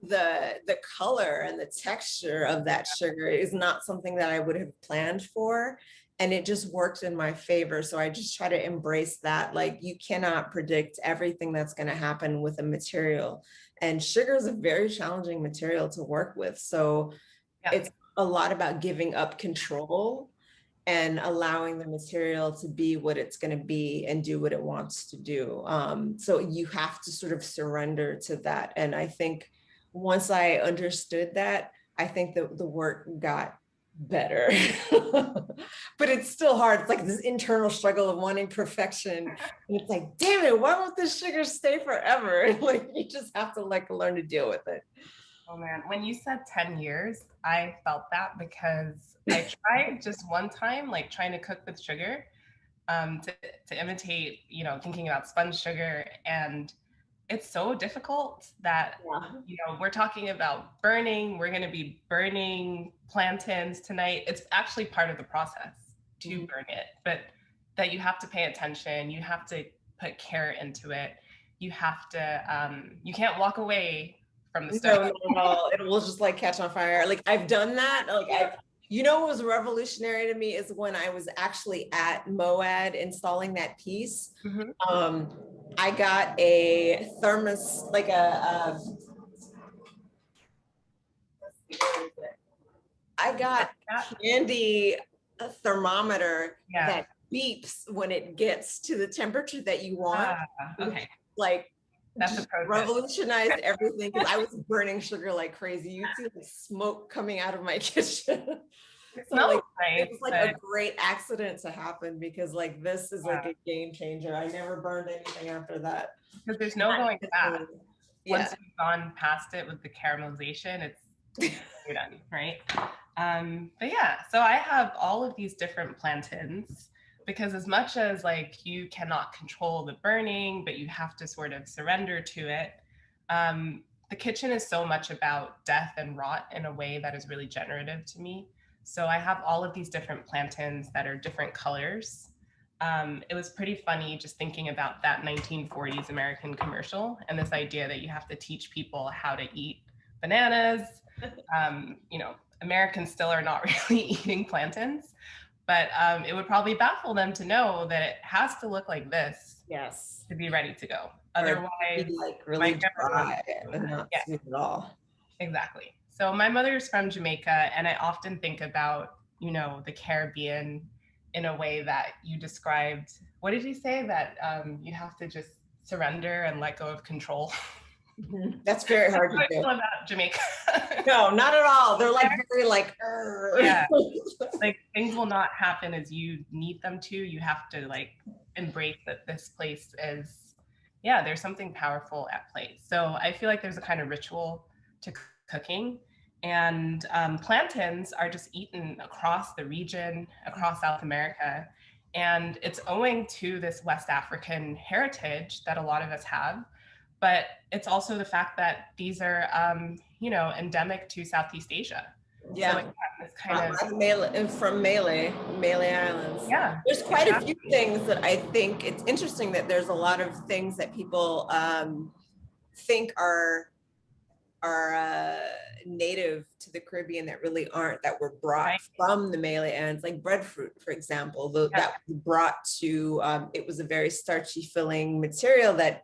S4: the color and the texture of that sugar is not something that I would have planned for. And it just worked in my favor. So I just try to embrace that. Like you cannot predict everything that's going to happen with a material. And sugar is a very challenging material to work with. So it's a lot about giving up control and allowing the material to be what it's going to be and do what it wants to do. So you have to sort of surrender to that. And I think once I understood that, I think that the work got better. But it's still hard. It's like this internal struggle of wanting perfection, and it's like, damn it, why won't this sugar stay forever? Like you just have to like learn to deal with it.
S3: Oh man, when you said 10 years, I felt that because I tried just one time, like trying to cook with sugar, to imitate, you know, thinking about sponge sugar, and it's so difficult that, you know, we're talking about burning, we're going to be burning plantains tonight. It's actually part of the process to burn it, but that you have to pay attention, you have to put care into it, you have to, you can't walk away from the stove.
S4: No, it will just like catch on fire. Like I've done that. Like you know what was revolutionary to me is when I was actually at MoAD installing that piece. I got a thermos, like I got candy a thermometer
S3: Yeah.
S4: that beeps when it gets to the temperature that you want.
S3: Okay.
S4: Like,
S3: That's a pro tip.
S4: revolutionized everything, because I was burning sugar like crazy. You'd see the smoke coming out of my kitchen.
S3: It
S4: So
S3: smells
S4: like,
S3: nice,
S4: it was like a great accident to happen, because like this is like a game changer. I never burned anything after that.
S3: Because there's no going back.
S4: Yeah.
S3: Once you've gone past it with the caramelization, you're done, right? But yeah, so I have all of these different plantains, because as much as like you cannot control the burning, but you have to sort of surrender to it, the kitchen is so much about death and rot in a way that is really generative to me. So I have all of these different plantains that are different colors. It was pretty funny just thinking about that 1940s American commercial and this idea that you have to teach people how to eat bananas. You know, Americans still are not really eating plantains, but it would probably baffle them to know that it has to look like this,
S4: yes,
S3: to be ready to go. Otherwise,
S4: like really dry and not
S3: yeah,
S4: sweet at all.
S3: Exactly. So my mother's from Jamaica, and I often think about, you know, the Caribbean in a way that you described. What did you say? That you have to just surrender and let go of control.
S4: That's very hard to do.
S3: About Jamaica.
S4: No, not at all. They're like very like,
S3: yeah, like things will not happen as you need them to. You have to like embrace that this place is, yeah, there's something powerful at play. So I feel like there's a kind of ritual to cooking, and plantains are just eaten across the region, across South America. And it's owing to this West African heritage that a lot of us have. But it's also the fact that these are, you know, endemic to Southeast Asia.
S4: Yeah,
S3: so it's kind of
S4: from Malay Islands.
S3: Yeah,
S4: there's quite a few things that I think it's interesting that there's a lot of things that people think are native to the Caribbean that really aren't, that were brought from the Malay Islands, like breadfruit, for example. That was brought to, it was a very starchy filling material that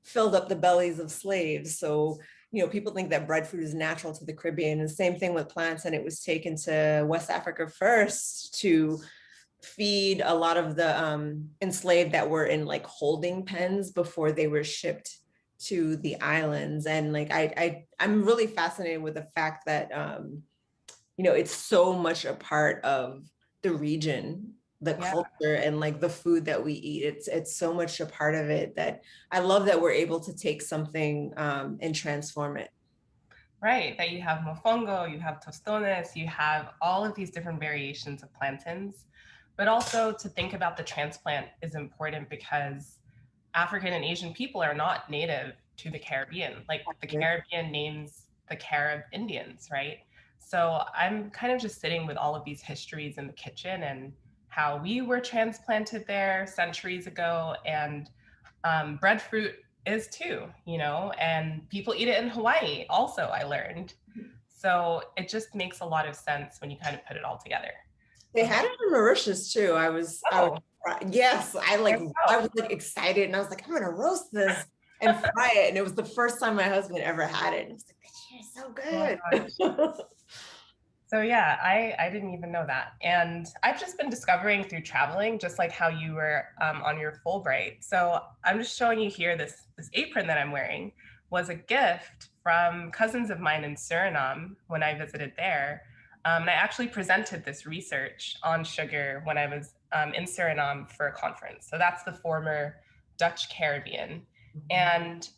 S4: filled up the bellies of slaves. So, you know, people think that breadfruit is natural to the Caribbean. And the same thing with plants, and it was taken to West Africa first to feed a lot of the enslaved that were in like holding pens before they were shipped to the islands. And like I'm really fascinated with the fact that you know, it's so much a part of the region, the culture, and like the food that we eat. It's so much a part of it that I love that we're able to take something and transform it.
S3: Right, that you have mofongo, you have tostones, you have all of these different variations of plantains. But also to think about the transplant is important, because African and Asian people are not native to the Caribbean. Like the Caribbean names the Carib Indians, right? So I'm kind of just sitting with all of these histories in the kitchen and how we were transplanted there centuries ago. And breadfruit is too, you know, and people eat it in Hawaii also, I learned. So it just makes a lot of sense when you kind of put it all together.
S4: They had it in Mauritius too. Yes, I was like excited, and I was like, I'm gonna roast this and fry it. And it was the first time my husband ever had it. And I was like, this shit is so good.
S3: So yeah, I didn't even know that. And I've just been discovering through traveling, just like how you were on your Fulbright. So I'm just showing you here, this apron that I'm wearing was a gift from cousins of mine in Suriname when I visited there. And I actually presented this research on sugar when I was in Suriname for a conference. So that's the former Dutch Caribbean. And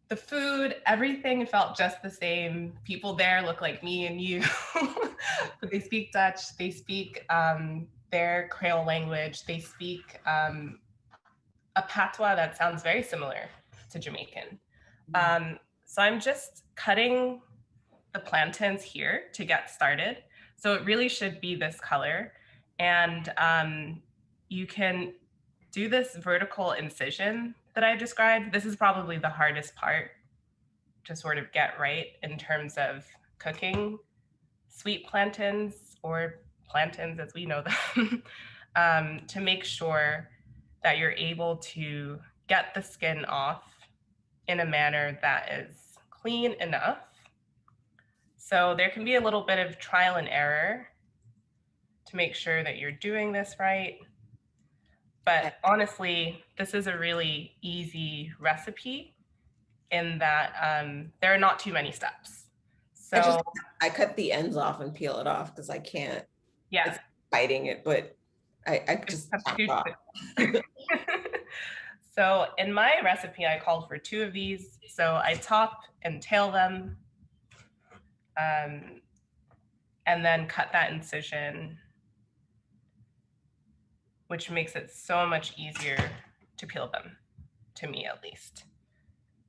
S3: the food, everything felt just the same. People there look like me and you, but they speak Dutch, they speak their Creole language, they speak a patois that sounds very similar to Jamaican. So I'm just cutting the plantains here to get started. So it really should be this color. And you can do this vertical incision that I described. This is probably the hardest part to sort of get right in terms of cooking sweet plantains, or plantains as we know them, to make sure that you're able to get the skin off in a manner that is clean enough. So there can be a little bit of trial and error to make sure that you're doing this right. But honestly, this is a really easy recipe in that there are not too many steps. So
S4: I cut the ends off and peel it off because I can't.
S3: Yeah,
S4: it's biting it, but I just chop it off.
S3: So in my recipe, I called for 2 of these. So I top and tail them, and then cut that incision, which makes it so much easier to peel them, to me at least.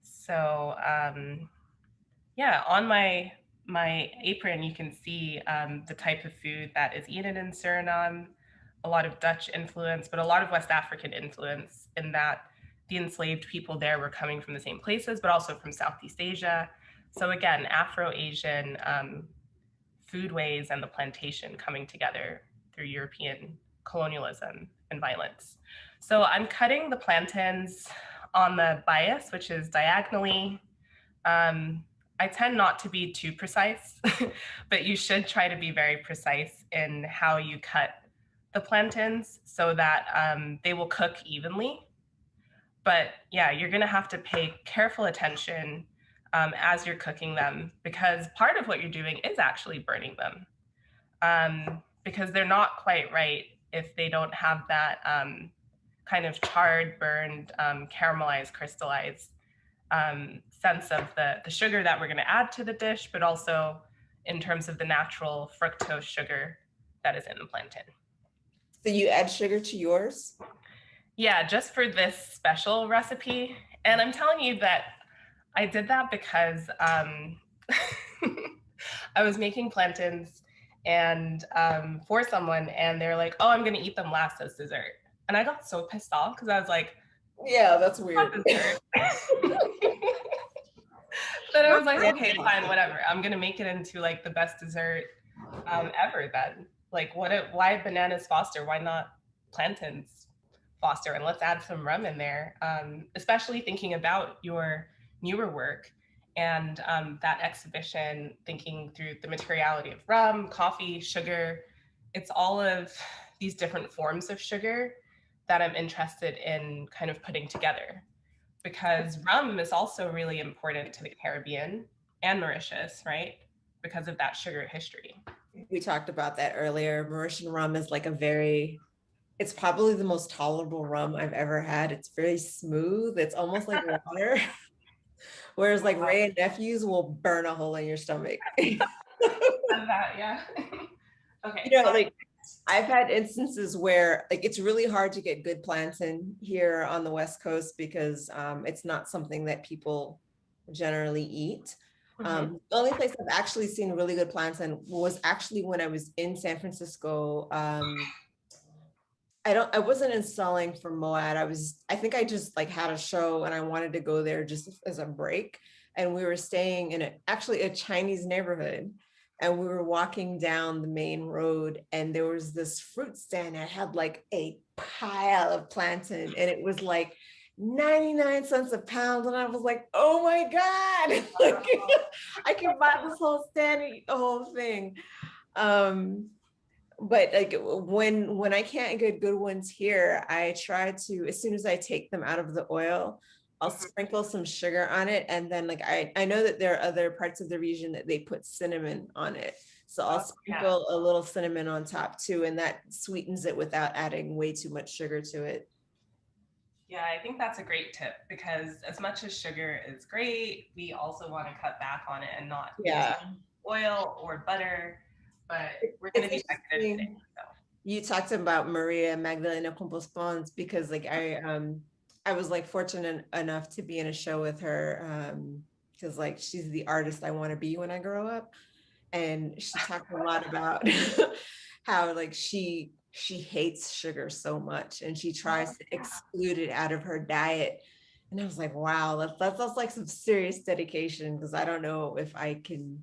S3: So yeah, on my apron, you can see the type of food that is eaten in Suriname, a lot of Dutch influence, but a lot of West African influence, in that the enslaved people there were coming from the same places, but also from Southeast Asia. So again, Afro-Asian foodways and the plantation coming together through European colonialism and violence. So I'm cutting the plantains on the bias, which is diagonally. I tend not to be too precise, but you should try to be very precise in how you cut the plantains so that they will cook evenly. But yeah, you're gonna have to pay careful attention as you're cooking them, because part of what you're doing is actually burning them, because they're not quite right if they don't have that kind of charred, burned, caramelized, crystallized sense of the sugar that we're going to add to the dish, but also in terms of the natural fructose sugar that is in the plantain.
S4: So you add sugar to yours?
S3: Yeah, just for this special recipe. And I'm telling you that I did that because I was making plantains and for someone, and they're like, oh, I'm going to eat them last as dessert. And I got so pissed off because I was like,
S4: yeah, that's weird.
S3: But I was like, okay, fine, whatever. I'm gonna make it into like the best dessert ever then. Like, why bananas foster? Why not plantains foster? And let's add some rum in there, especially thinking about your newer work and that exhibition, thinking through the materiality of rum, coffee, sugar. It's all of these different forms of sugar that I'm interested in kind of putting together, because rum is also really important to the Caribbean and Mauritius, right? Because of that sugar history.
S4: We talked about that earlier. Mauritian rum is like it's probably the most tolerable rum I've ever had. It's very smooth. It's almost like water. Whereas like Ray and Nephews will burn a hole in your stomach.
S3: That, yeah. Okay.
S4: You know, like I've had instances where like it's really hard to get good plantain here on the West Coast because it's not something that people generally eat. The only place I've actually seen really good plantain was actually when I was in San Francisco. I wasn't installing for MoAD. I think I just like had a show and I wanted to go there just as a break. And we were staying in actually a Chinese neighborhood. And we were walking down the main road and there was this fruit stand that had like a pile of plantain and it was like 99 cents a pound. And I was like, oh my God, like, I can buy this whole stand and eat the whole thing. But like when I can't get good ones here, I try to, as soon as I take them out of the oil, I'll sprinkle some sugar on it. And then like, I know that there are other parts of the region that they put cinnamon on it. So I'll sprinkle a little cinnamon on top too. And that sweetens it without adding way too much sugar to it.
S3: Yeah, I think that's a great tip, because as much as sugar is great, we also want to cut back on it and not use oil or butter, but we're going to be checking it today. So.
S4: You talked about Maria Magdalena Campos Pons because like I was like fortunate enough to be in a show with her because like she's the artist I want to be when I grow up. And she talked a lot about how like she hates sugar so much and she tries to exclude it out of her diet. And I was like, wow, that's like some serious dedication, because I don't know if I can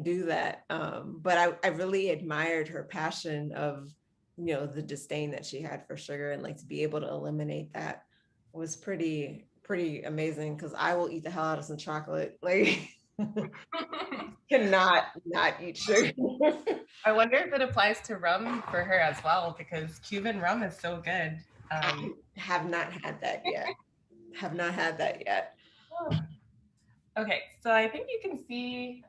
S4: do that. But I really admired her passion of, you know, the disdain that she had for sugar, and like to be able to eliminate that was pretty amazing, because I will eat the hell out of some chocolate. Like cannot not eat sugar.
S3: I wonder if it applies to rum for her as well, because Cuban rum is so good.
S4: I have not had that yet. Have not had that yet.
S3: Okay, so I think you can see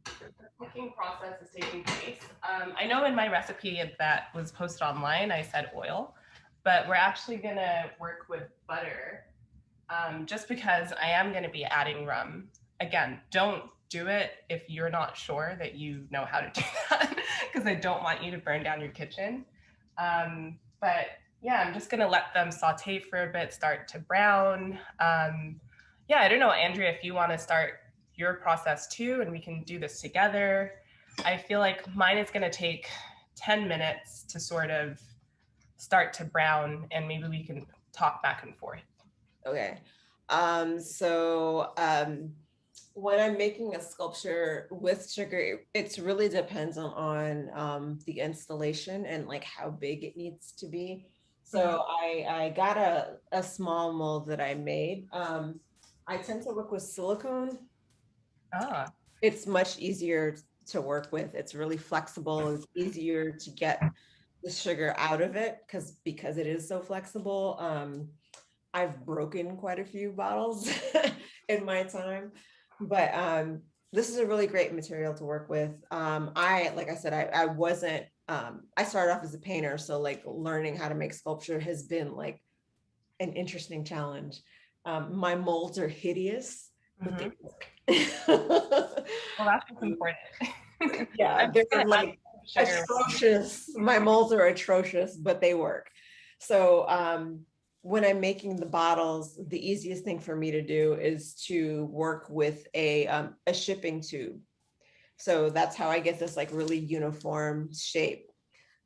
S3: the cooking process is taking place. I know in my recipe that was posted online, I said oil, but we're actually gonna work with butter just because I am gonna be adding rum. Again, don't do it if you're not sure that you know how to do that, because I don't want you to burn down your kitchen. But yeah, I'm just gonna let them saute for a bit, start to brown. Yeah, I don't know, Andrea, if you wanna start your process too, and we can do this together. I feel like mine is gonna take 10 minutes to sort of start to brown, and maybe we can talk back and forth.
S4: Okay. When I'm making a sculpture with sugar, it really depends on the installation and like how big it needs to be. So I got a small mold that I made. I tend to work with silicone.
S3: Ah.
S4: It's much easier to work with. It's really flexible. It's easier to get the sugar out of it because it is so flexible. I've broken quite a few bottles in my time, but this is a really great material to work with. Like I said, I wasn't, I started off as a painter. So like learning how to make sculpture has been like an interesting challenge. My molds are hideous, but they work.
S3: Well, that's what's important.
S4: Yeah, they're like atrocious. My molds are atrocious, but they work. So when I'm making the bottles, the easiest thing for me to do is to work with a shipping tube. So that's how I get this like really uniform shape.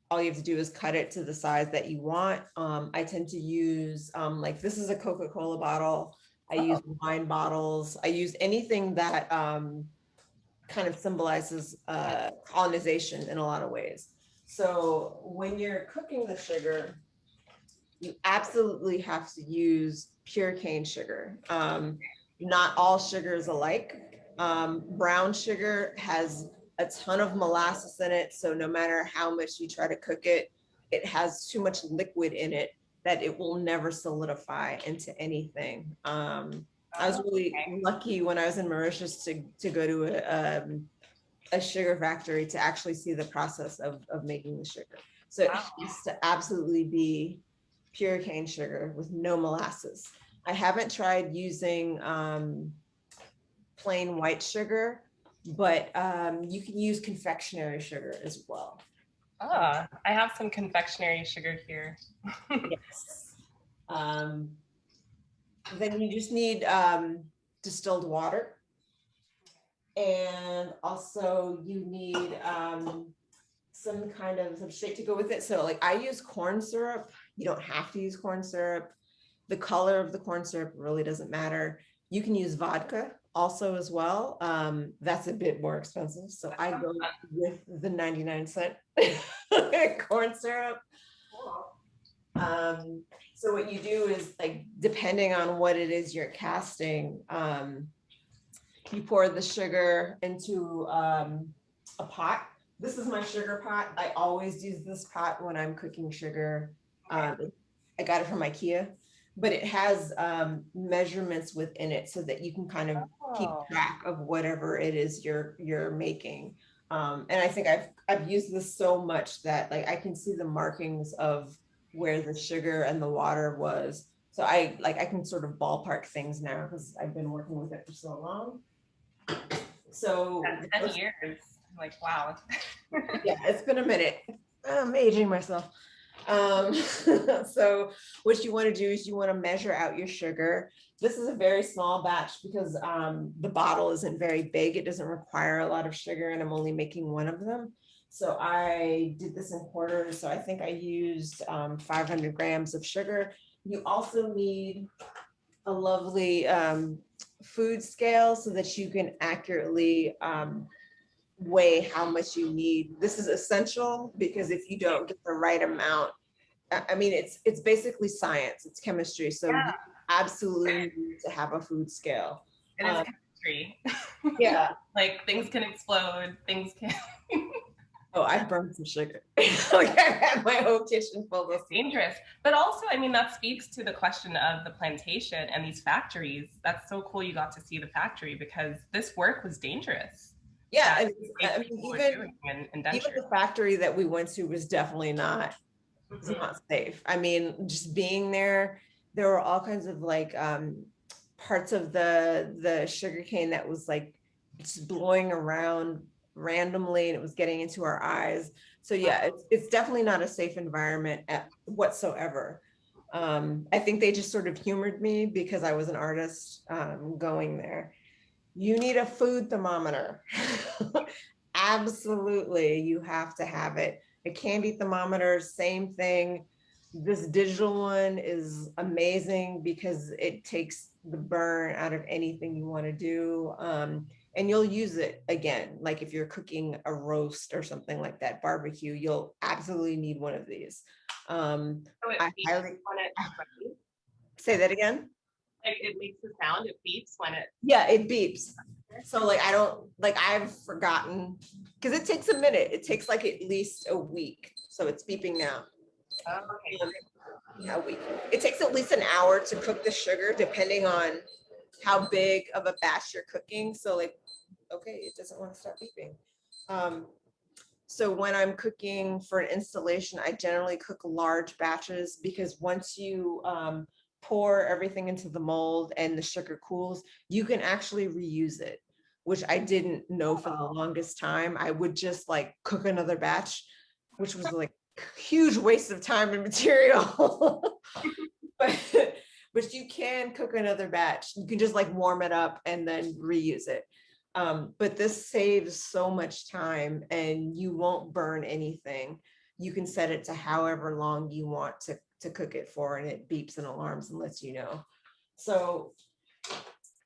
S4: All you have to do is cut it to the size that you want. I tend to use, like this is a Coca-Cola bottle. I use wine bottles. I use anything that kind of symbolizes colonization in a lot of ways. So when you're cooking the sugar, you absolutely have to use pure cane sugar. Not all sugar is alike. Brown sugar has a ton of molasses in it. So no matter how much you try to cook it, it has too much liquid in it that it will never solidify into anything. I was really lucky when I was in Mauritius to go to a sugar factory to actually see the process of making the sugar. So it has to absolutely be pure cane sugar with no molasses. I haven't tried using plain white sugar, but you can use confectionery sugar as well.
S3: I have some confectionery sugar here.
S4: Yes. Then you just need distilled water. And also you need some kind of substrate to go with it. So like I use corn syrup. You don't have to use corn syrup. The color of the corn syrup really doesn't matter. You can use vodka also as well. That's a bit more expensive. So I go with the 99-cent corn syrup. So what you do is like, depending on what it is you're casting, you pour the sugar into a pot. This is my sugar pot. I always use this pot when I'm cooking sugar. I got it from IKEA, but it has measurements within it so that you can kind of keep track of whatever it is you're making. And I think I've used this so much that like I can see the markings of where the sugar and the water was. So I can sort of ballpark things now because I've been working with it for so long. So
S3: 10 years, like, wow.
S4: Yeah, it's been a minute. I'm aging myself. So what you want to do is you want to measure out your sugar. This is a very small batch because the bottle isn't very big. It doesn't require a lot of sugar and I'm only making one of them. So I did this in quarters. So I think I used 500 grams of sugar. You also need a lovely food scale so that you can accurately weigh how much you need. This is essential because if you don't get the right amount, I mean, it's basically science, it's chemistry. So you absolutely need to have a food scale.
S3: It is history.
S4: Yeah.
S3: Like things can explode, things can.
S4: Oh, I burned some sugar. Like I had my whole kitchen full of.
S3: It's dangerous. But also, I mean, that speaks to the question of the plantation and these factories. That's so cool you got to see the factory, because this work was dangerous.
S4: Yeah,
S3: That
S4: I
S3: these
S4: mean,
S3: people were
S4: even
S3: doing in
S4: even
S3: indenture.
S4: the factory that we went to was definitely not, it's
S3: Mhm.
S4: not safe. I mean, just being there were all kinds of like parts of the sugarcane that was like just blowing around randomly, and it was getting into our eyes. So yeah, it's definitely not a safe environment whatsoever. I think they just sort of humored me because I was an artist going there. You need a food thermometer. Absolutely, you have to have it. A candy thermometer, same thing. This digital one is amazing because it takes the burn out of anything you want to do. And you'll use it again, like if you're cooking a roast or something like that, barbecue, you'll absolutely need one of these.
S3: So it
S4: I
S3: beeps
S4: highly
S3: when it's ready.
S4: say that again.
S3: Like it makes the sound, it beeps when it.
S4: Yeah, it beeps. So like I don't like I've forgotten because it takes a minute. It takes like at least a week. So it's beeping now.
S3: Oh, okay.
S4: A week. It takes at least an hour to cook the sugar, depending on how big of a batch you're cooking. So like, okay, it doesn't want to stop beeping. So when I'm cooking for an installation, I generally cook large batches because once you pour everything into the mold and the sugar cools, you can actually reuse it, which I didn't know for the longest time. I would just like cook another batch, which was like huge waste of time and material. but you can cook another batch. You can just like warm it up and then reuse it. But this saves so much time and you won't burn anything. You can set it to however long you want to cook it for, and it beeps and alarms and lets you know. So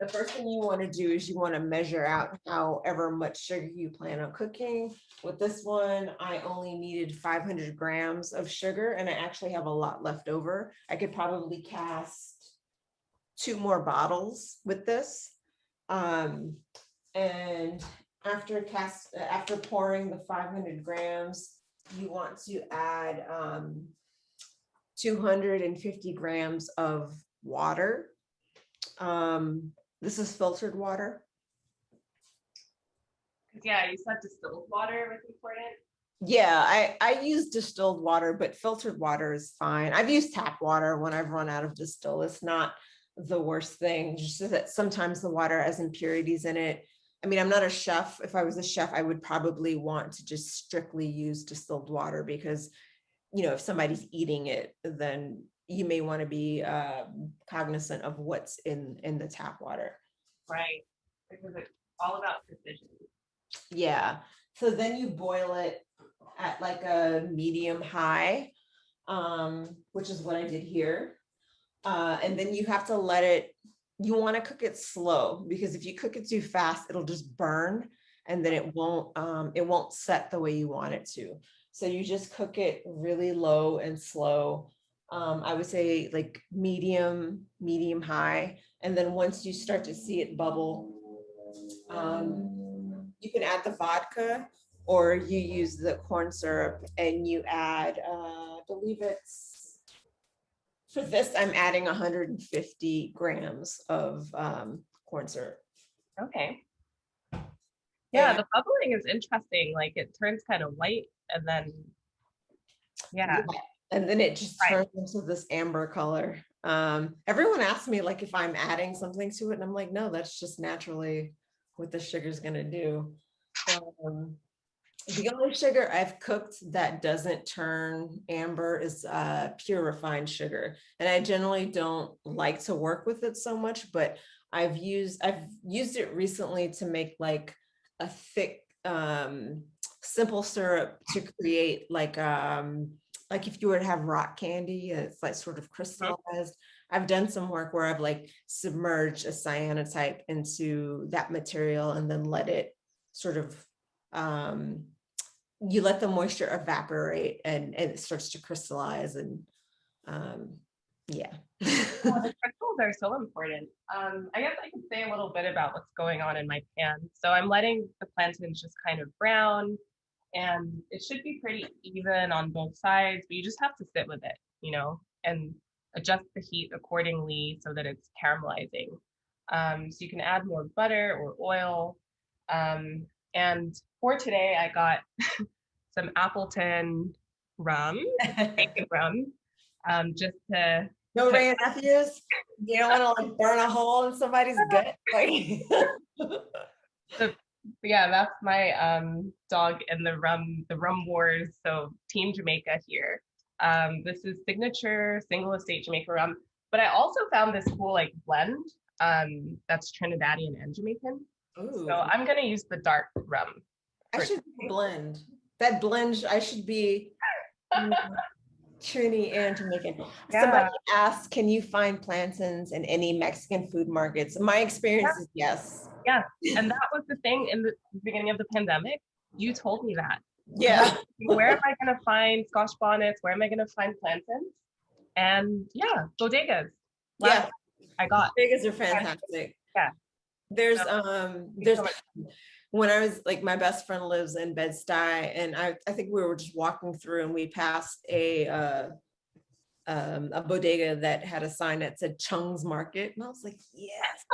S4: the first thing you want to do is you want to measure out however much sugar you plan on cooking. With this one, I only needed 500 grams of sugar, and I actually have a lot left over. I could probably cast 2 more bottles with this. And after pouring the 500 grams, you want to add 250 grams of water. This is filtered water.
S3: Yeah, you said distilled water was important.
S4: Yeah, I use distilled water, but filtered water is fine. I've used tap water when I've run out of distill. It's not the worst thing, just that sometimes the water has impurities in it. I mean, I'm not a chef. If I was a chef, I would probably want to just strictly use distilled water because, you know, if somebody's eating it, then you may want to be cognizant of what's in the tap water.
S3: Right, because it's all about precision.
S4: Yeah, so then you boil it at like a medium high, which is what I did here. And then you have to let it, you want to cook it slow because if you cook it too fast, it'll just burn and then it won't set the way you want it to. So you just cook it really low and slow. I would say like medium high. And then once you start to see it bubble, you can add the vodka or you use the corn syrup and you add, I believe it's, for this, I'm adding 150 grams of corn syrup.
S3: Okay. Yeah, the bubbling is interesting. Like it turns kind of white and then, yeah.
S4: And then it just turns into this amber color. Everyone asks me like if I'm adding something to it, and I'm like, no, that's just naturally what the sugar's gonna do. The only sugar I've cooked that doesn't turn amber is pure refined sugar. And I generally don't like to work with it so much, but I've used it recently to make like a thick, simple syrup to create like if you were to have rock candy, it's like sort of crystallized. I've done some work where I've like submerged a cyanotype into that material and then let it sort of, you let the moisture evaporate and it starts to crystallize. And Yeah.
S3: Oh, the crystals are so important. I guess I could say a little bit about what's going on in my pan. So I'm letting the plantains just kind of brown, and it should be pretty even on both sides, but you just have to sit with it, and adjust the heat accordingly so that it's caramelizing. So you can add more butter or oil. And for today, I got some Appleton rum, bacon rum, just to
S4: No Ray and Nephews? You don't want to like burn a hole in somebody's gut? Like
S3: So yeah, that's my dog in the rum wars. So Team Jamaica here. This is signature single estate Jamaica rum. But I also found this cool like blend that's Trinidadian and Jamaican.
S4: Ooh.
S3: So I'm gonna use the dark rum.
S4: I should blend. That blend, I should be Trini and Jamaican.
S3: Yeah.
S4: Somebody asked, can you find plantains in any Mexican food markets? My experience is yes.
S3: Yeah, and that was the thing in the beginning of the pandemic. You told me that.
S4: Yeah.
S3: Where am I going to find Scotch bonnets? Where am I going to find plantains? And yeah, bodegas.
S4: Yeah,
S3: I got.
S4: bodegas are fantastic.
S3: Yeah.
S4: There's when I was like, my best friend lives in Bed-Stuy, and I think we were just walking through and we passed a bodega that had a sign that said Chung's Market, and I was like, yes.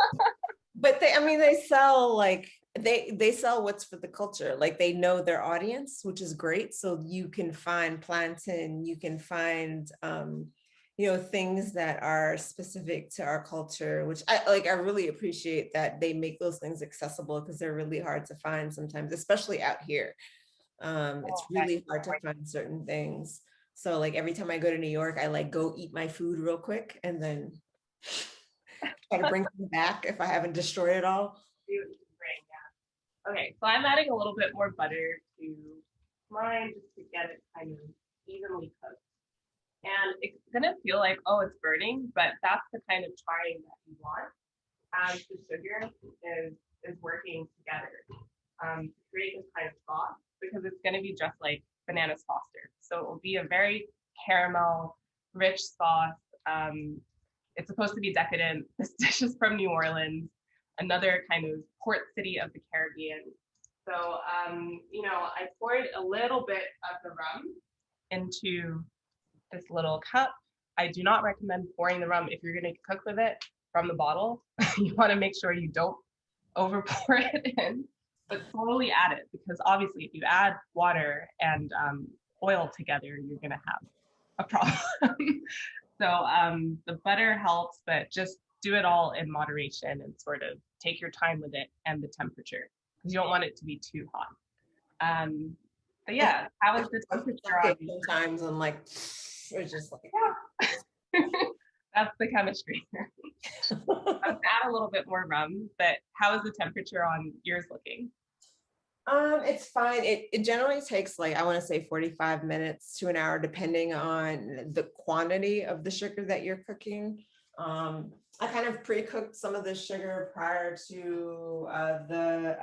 S4: But they sell like they sell what's for the culture. Like they know their audience, which is great. So you can find plantain, you can find things that are specific to our culture, which I really appreciate that they make those things accessible, because they're really hard to find sometimes, especially out here. It's really hard to find certain things. So like every time I go to New York, I like go eat my food real quick and then try to bring them back if I haven't destroyed it all.
S3: Okay, so I'm adding a little bit more butter to mine just to get it kind of evenly cooked. And it's gonna feel like, oh, it's burning, but that's the kind of charring that you want as the sugar is working together to create this kind of sauce, because it's gonna be just like bananas foster. So it will be a very caramel, rich sauce. It's supposed to be decadent. This dish is from New Orleans, another kind of port city of the Caribbean. So, I poured a little bit of the rum into this little cup. I do not recommend pouring the rum if you're going to cook with it from the bottle. You want to make sure you don't over pour it in, but slowly add it, because obviously if you add water and oil together, you're going to have a problem. So the butter helps, but just do it all in moderation and sort of take your time with it and the temperature, because you don't want it to be too hot. But yeah, how is the temperature?
S4: Sometimes I'm like, it's just like,
S3: yeah. That's the chemistry. I'll add a little bit more rum, but how is the temperature on yours looking?
S4: It's fine. It generally takes like, I want to say 45 minutes to an hour, depending on the quantity of the sugar that you're cooking. I kind of pre-cooked some of the sugar prior to the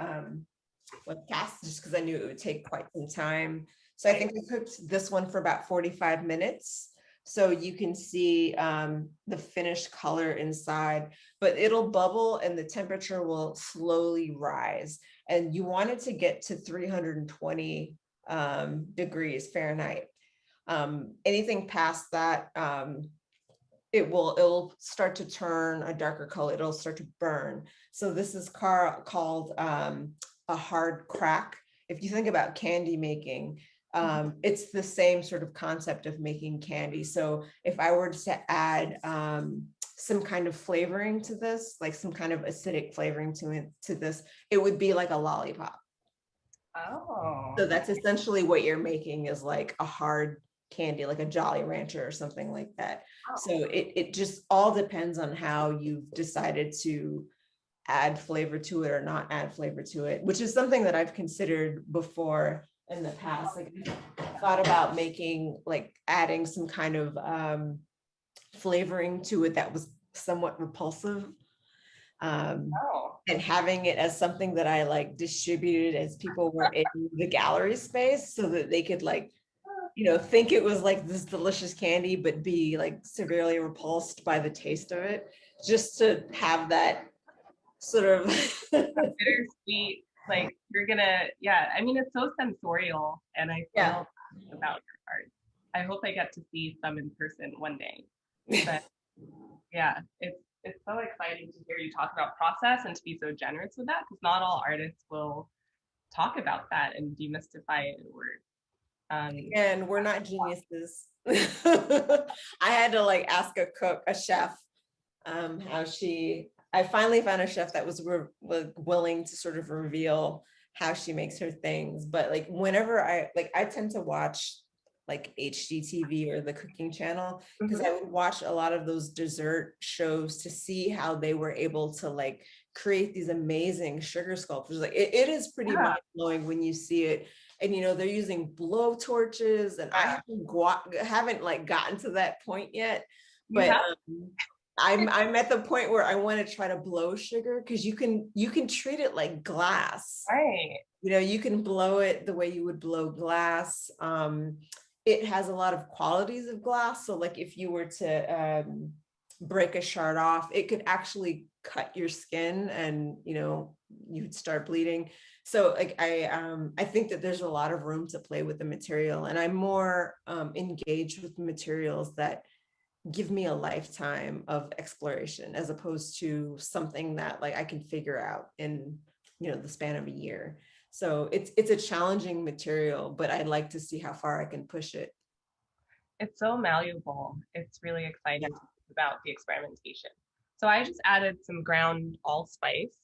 S4: webcast, just because I knew it would take quite some time. So I think I cooked this one for about 45 minutes. So you can see the finished color inside, but it'll bubble and the temperature will slowly rise. And you want it to get to 320 degrees Fahrenheit. Anything past that, it'll start to turn a darker color. It'll start to burn. So this is called a hard crack. If you think about candy making, it's the same sort of concept of making candy. So if I were to add some kind of flavoring to this, like some kind of acidic flavoring to this, it would be like a lollipop.
S3: Oh.
S4: So that's essentially what you're making, is like a hard candy, like a Jolly Rancher or something like that. Oh. So it just all depends on how you've decided to add flavor to it or not add flavor to it, which is something that I've considered before in the past. Like I thought about making, like adding some kind of flavoring to it that was somewhat repulsive, and having it as something that I like distributed as people were in the gallery space, so that they could like you know, think it was like this delicious candy, but be like severely repulsed by the taste of it, just to have that sort of
S3: bittersweet, like you're gonna, yeah, I mean, it's so sensorial, and I feel about your art. I hope I get to see some in person one day. But yeah, it's so exciting to hear you talk about process and to be so generous with that, because not all artists will talk about that and demystify it, or
S4: and we're not geniuses. I had to like ask a chef, how I finally found a chef that was willing to sort of reveal how she makes her things. But like whenever I tend to watch like HGTV or the cooking channel, because I would watch a lot of those dessert shows to see how they were able to like create these amazing sugar sculptures. Like it is pretty mind-blowing when you see it. And you know, they're using blow torches, and I haven't like gotten to that point yet, but I'm at the point where I want to try to blow sugar, because you can treat it like glass.
S3: right.
S4: You know, you can blow it the way you would blow glass. It has a lot of qualities of glass. So like if you were to break a shard off, it could actually cut your skin, and you know, you'd start bleeding. So like I think that there's a lot of room to play with the material, and I'm more engaged with materials that give me a lifetime of exploration, as opposed to something that like I can figure out in, you know, the span of a year. So it's a challenging material, but I'd like to see how far I can push it.
S3: It's so malleable. It's really exciting about the experimentation. So I just added some ground allspice,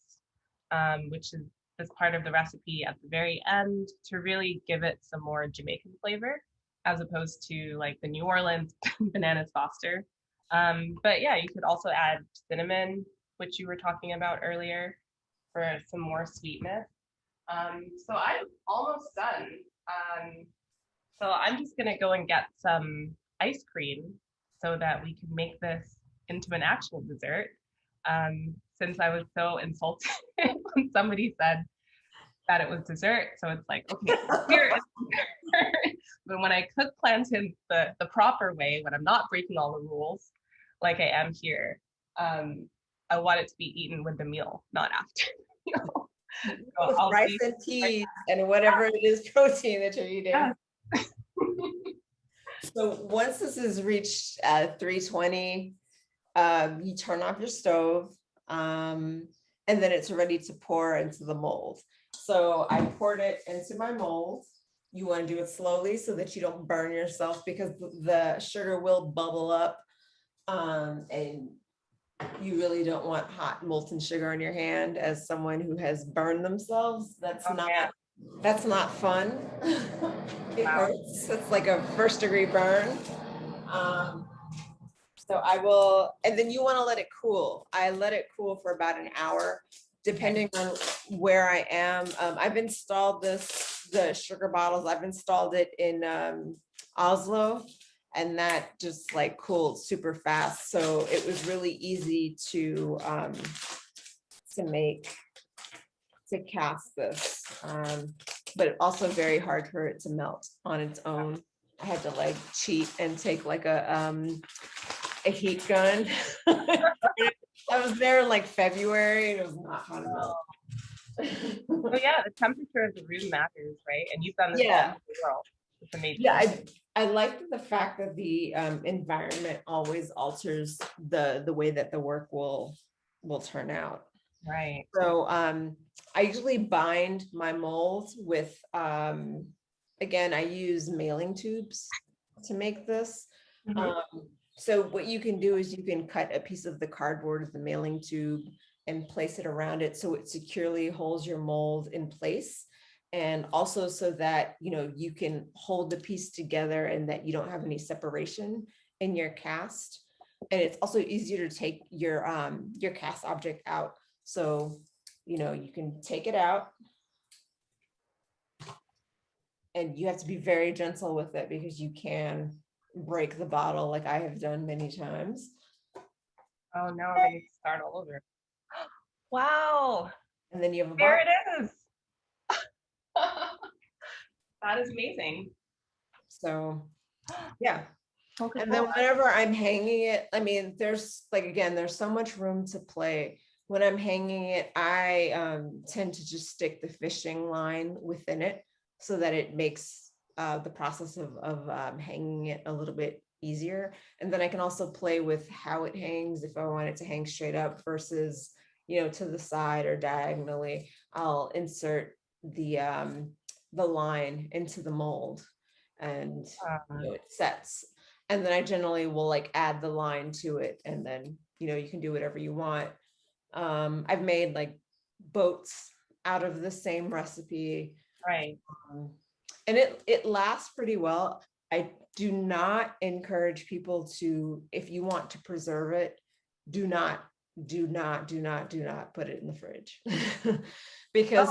S3: which is as part of the recipe at the very end, to really give it some more Jamaican flavor, as opposed to like the New Orleans bananas foster. But yeah, you could also add cinnamon, which you were talking about earlier, for some more sweetness. So I'm almost done. So I'm just gonna go and get some ice cream so that we can make this into an actual dessert. Since I was so insulted when somebody said that it was dessert. So it's like, okay, here is dessert. But when I cook plantains the proper way, when I'm not breaking all the rules, like I am here, I want it to be eaten with the meal, not after. You know? So
S4: rice and peas and whatever it is protein that you're eating.
S3: Yeah.
S4: So once this is reached 320, you turn off your stove, and then it's ready to pour into the mold. So I poured it into my mold. You want to do it slowly so that you don't burn yourself, because the sugar will bubble up, and you really don't want hot molten sugar on your hand. As someone who has burned themselves, that's not fun. It hurts. It's like a first-degree burn. So I will, and then you want to let it cool. I let it cool for about an hour, depending on where I am. I've installed the sugar bottles, I've installed it in Oslo, and that just like cooled super fast. So it was really easy to cast this, but also very hard for it to melt on its own. I had to like cheat and take like a heat gun. I was there in like February, and it was not hot enough.
S3: So yeah, the temperature of the room matters, right? And you've done this all over the world. It's amazing.
S4: Yeah, I like the fact that the environment always alters the way that the work will turn out.
S3: Right.
S4: So I usually bind my mold with, again, I use mailing tubes to make this. So what you can do is you can cut a piece of the cardboard of the mailing tube and place it around it so it securely holds your mold in place. And also so that, you know, you can hold the piece together and that you don't have any separation in your cast. And it's also easier to take your cast object out. So, you know, you can take it out, and you have to be very gentle with it, because you can break the bottle, like I have done many times.
S3: Oh no, I need to start all over. Wow.
S4: And then you have a
S3: there it is. That is amazing.
S4: So yeah. And then
S3: Coca-Cola.
S4: whenever I'm hanging it, I mean, there's like, again, there's so much room to play. When I'm hanging it, I tend to just stick the fishing line within it so that it makes the process of hanging it a little bit easier. And then I can also play with how it hangs. If I want it to hang straight up versus, you know, to the side or diagonally, I'll insert the line into the mold, and you know, it sets. And then I generally will like add the line to it, and then, you know, you can do whatever you want. I've made like boats out of the same recipe.
S3: Right.
S4: And it lasts pretty well. I do not encourage people to, if you want to preserve it, do not put it in the fridge. Because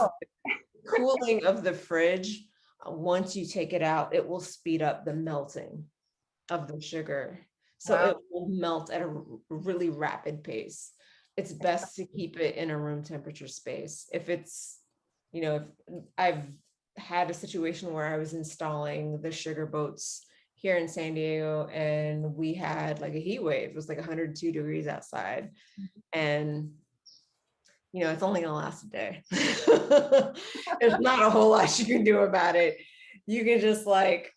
S4: cooling of the fridge, once you take it out, it will speed up the melting of the sugar. So it will melt at a really rapid pace. It's best to keep it in a room temperature space. If it's, you know, if I've had a situation where I was installing the sugar boats here in San Diego, and we had like a heat wave. It was like 102 degrees outside. And, you know, it's only gonna last a day. There's not a whole lot you can do about it. You can just like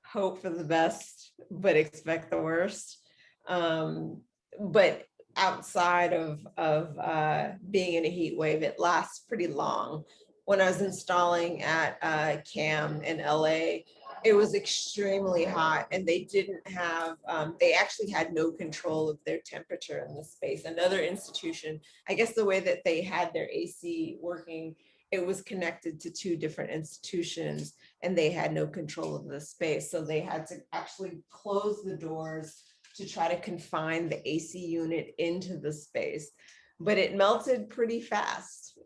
S4: hope for the best, but expect the worst. But outside of being in a heat wave, it lasts pretty long. When I was installing at CAM in LA, it was extremely hot, and they didn't have, they actually had no control of their temperature in the space. Another institution, I guess the way that they had their AC working, it was connected to two different institutions, and they had no control of the space. So they had to actually close the doors to try to confine the AC unit into the space, but it melted pretty fast.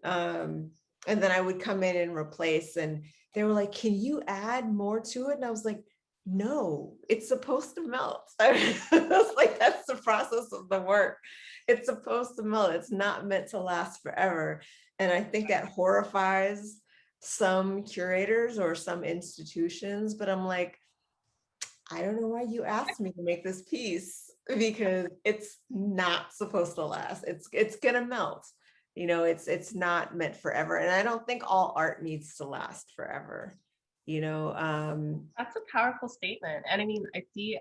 S4: And then I would come in and replace, and they were like, can you add more to it? And I was like, no, it's supposed to melt. I was like, that's the process of the work. It's supposed to melt. It's not meant to last forever. And I think that horrifies some curators or some institutions, but I'm like, I don't know why you asked me to make this piece, because it's not supposed to last. It's gonna melt. You know, it's not meant forever. And I don't think all art needs to last forever. You know,
S3: that's a powerful statement. And I mean, I see,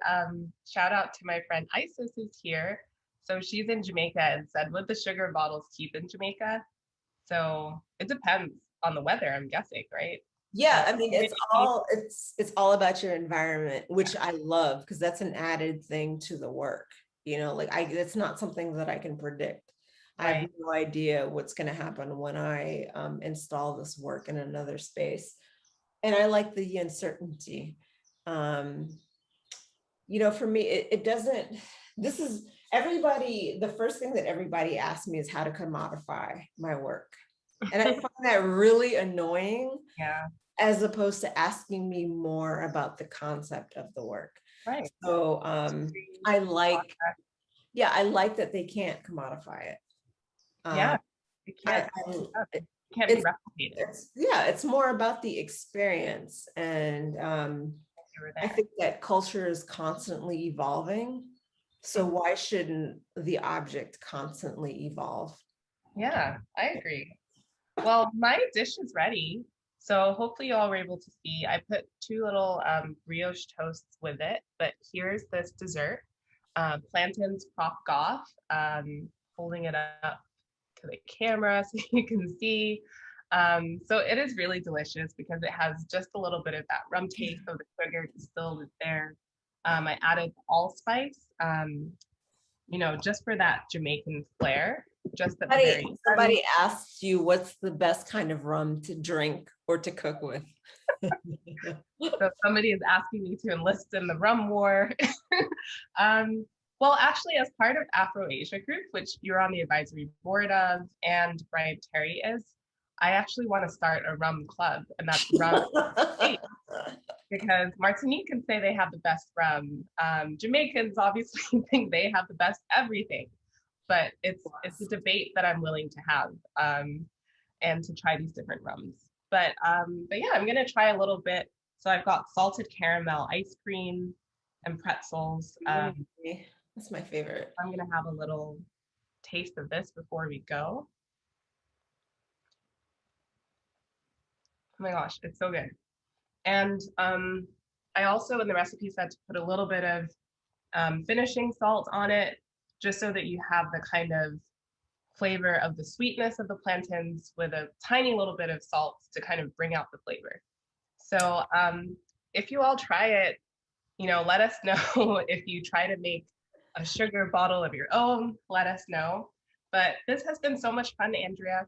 S3: shout out to my friend Isis who's here. So she's in Jamaica and said, would the sugar bottles keep in Jamaica? So it depends on the weather, I'm guessing, right?
S4: Yeah, I mean, it's all about your environment, which I love, because that's an added thing to the work. You know, like it's not something that I can predict. I have no idea what's going to happen when I install this work in another space. And I like the uncertainty. You know, for me, it doesn't, this is everybody, the first thing that everybody asks me is how to commodify my work. And I find that really annoying.
S3: Yeah.
S4: As opposed to asking me more about the concept of the work.
S3: Right.
S4: So I like that they can't commodify it.
S3: Yeah, it can't be replicated.
S4: It's more about the experience. And I think that culture is constantly evolving. So why shouldn't the object constantly evolve?
S3: Yeah, I agree. Well, my dish is ready. So hopefully you all were able to see, I put two little brioche toasts with it, but here's this dessert, Plantains Prof Goffe, holding it up to the camera so you can see. So it is really delicious because it has just a little bit of that rum taste, so the sugar distilled is there. I added allspice, you know, just for that Jamaican flair. Just at
S4: somebody asked you what's the best kind of rum to drink or to cook with.
S3: So somebody is asking me to enlist in the rum war. Well, actually, as part of Afro-Asia group, which you're on the advisory board of, and Brian Terry is, I actually want to start a rum club, and that's rum. Because Martiniquans say they have the best rum. Jamaicans obviously think they have the best everything. But it's a debate that I'm willing to have, and to try these different rums. But yeah, I'm gonna try a little bit. So I've got salted caramel ice cream and pretzels.
S4: That's my favorite.
S3: I'm gonna have a little taste of this before we go. Oh my gosh, it's so good. And I also in the recipe said to put a little bit of finishing salt on it, just so that you have the kind of flavor of the sweetness of the plantains with a tiny little bit of salt to kind of bring out the flavor. So if you all try it, you know, let us know. If you try to make a sugar bottle of your own, let us know. But this has been so much fun, Andrea.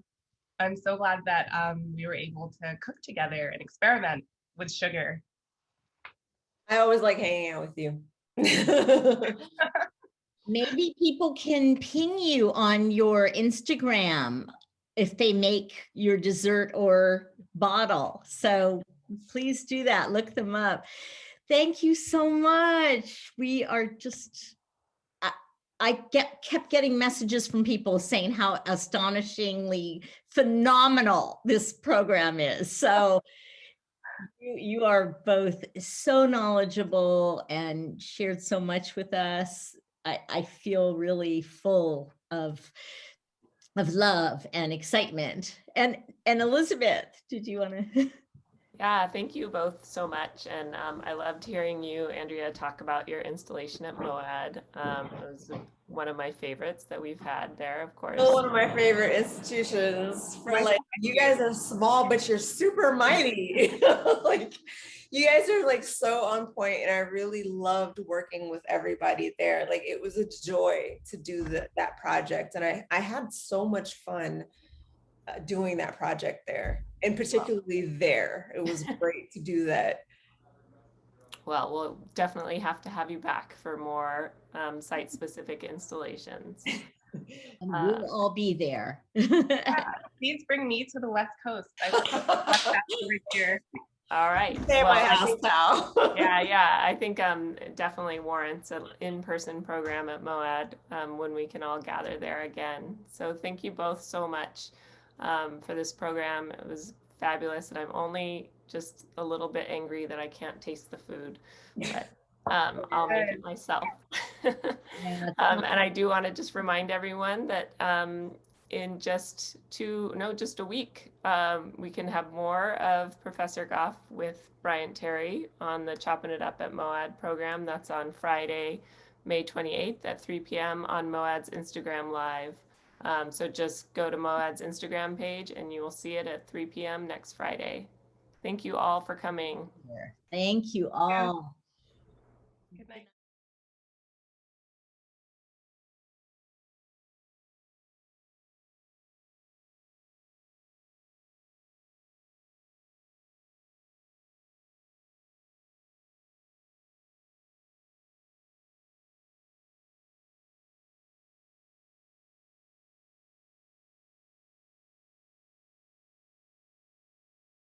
S3: I'm so glad that we were able to cook together and experiment with sugar.
S4: I always like hanging out with you.
S1: Maybe people can ping you on your Instagram if they make your dessert or bottle. So please do that. Look them up. Thank you so much. We are just, I kept getting messages from people saying how astonishingly phenomenal this program is. So you are both so knowledgeable and shared so much with us. I feel really full of love and excitement. And Elizabeth, did you want to?
S6: Yeah, thank you both so much. And I loved hearing you, Andrea, talk about your installation at MoAD. It was one of my favorites that we've had there, of course.
S4: One of my favorite institutions. For like, you guys are small, but you're super mighty. Like, you guys are like so on point, and I really loved working with everybody there. Like, it was a joy to do that project, and I had so much fun doing that project there, and particularly there. It was great to do that.
S6: Well, we'll definitely have to have you back for more site-specific installations.
S1: And we'll all be there.
S3: Yeah, please bring me to the West Coast. I love that over here.
S6: All right.
S4: Stay at my house now.
S6: Yeah. I think it definitely warrants an in-person program at MoAD when we can all gather there again. So thank you both so much for this program. It was fabulous, and I'm only just a little bit angry that I can't taste the food, but I'll make it myself. And I do want to just remind everyone that in just a week, we can have more of Professor Goffe with Bryant Terry on the Chopping It Up at MoAD program. That's on Friday, May 28th at 3 p.m. on MoAD's Instagram Live. So just go to MoAD's Instagram page and you will see it at 3 p.m. next Friday. Thank you all for coming.
S1: Thank you all.
S3: Good night.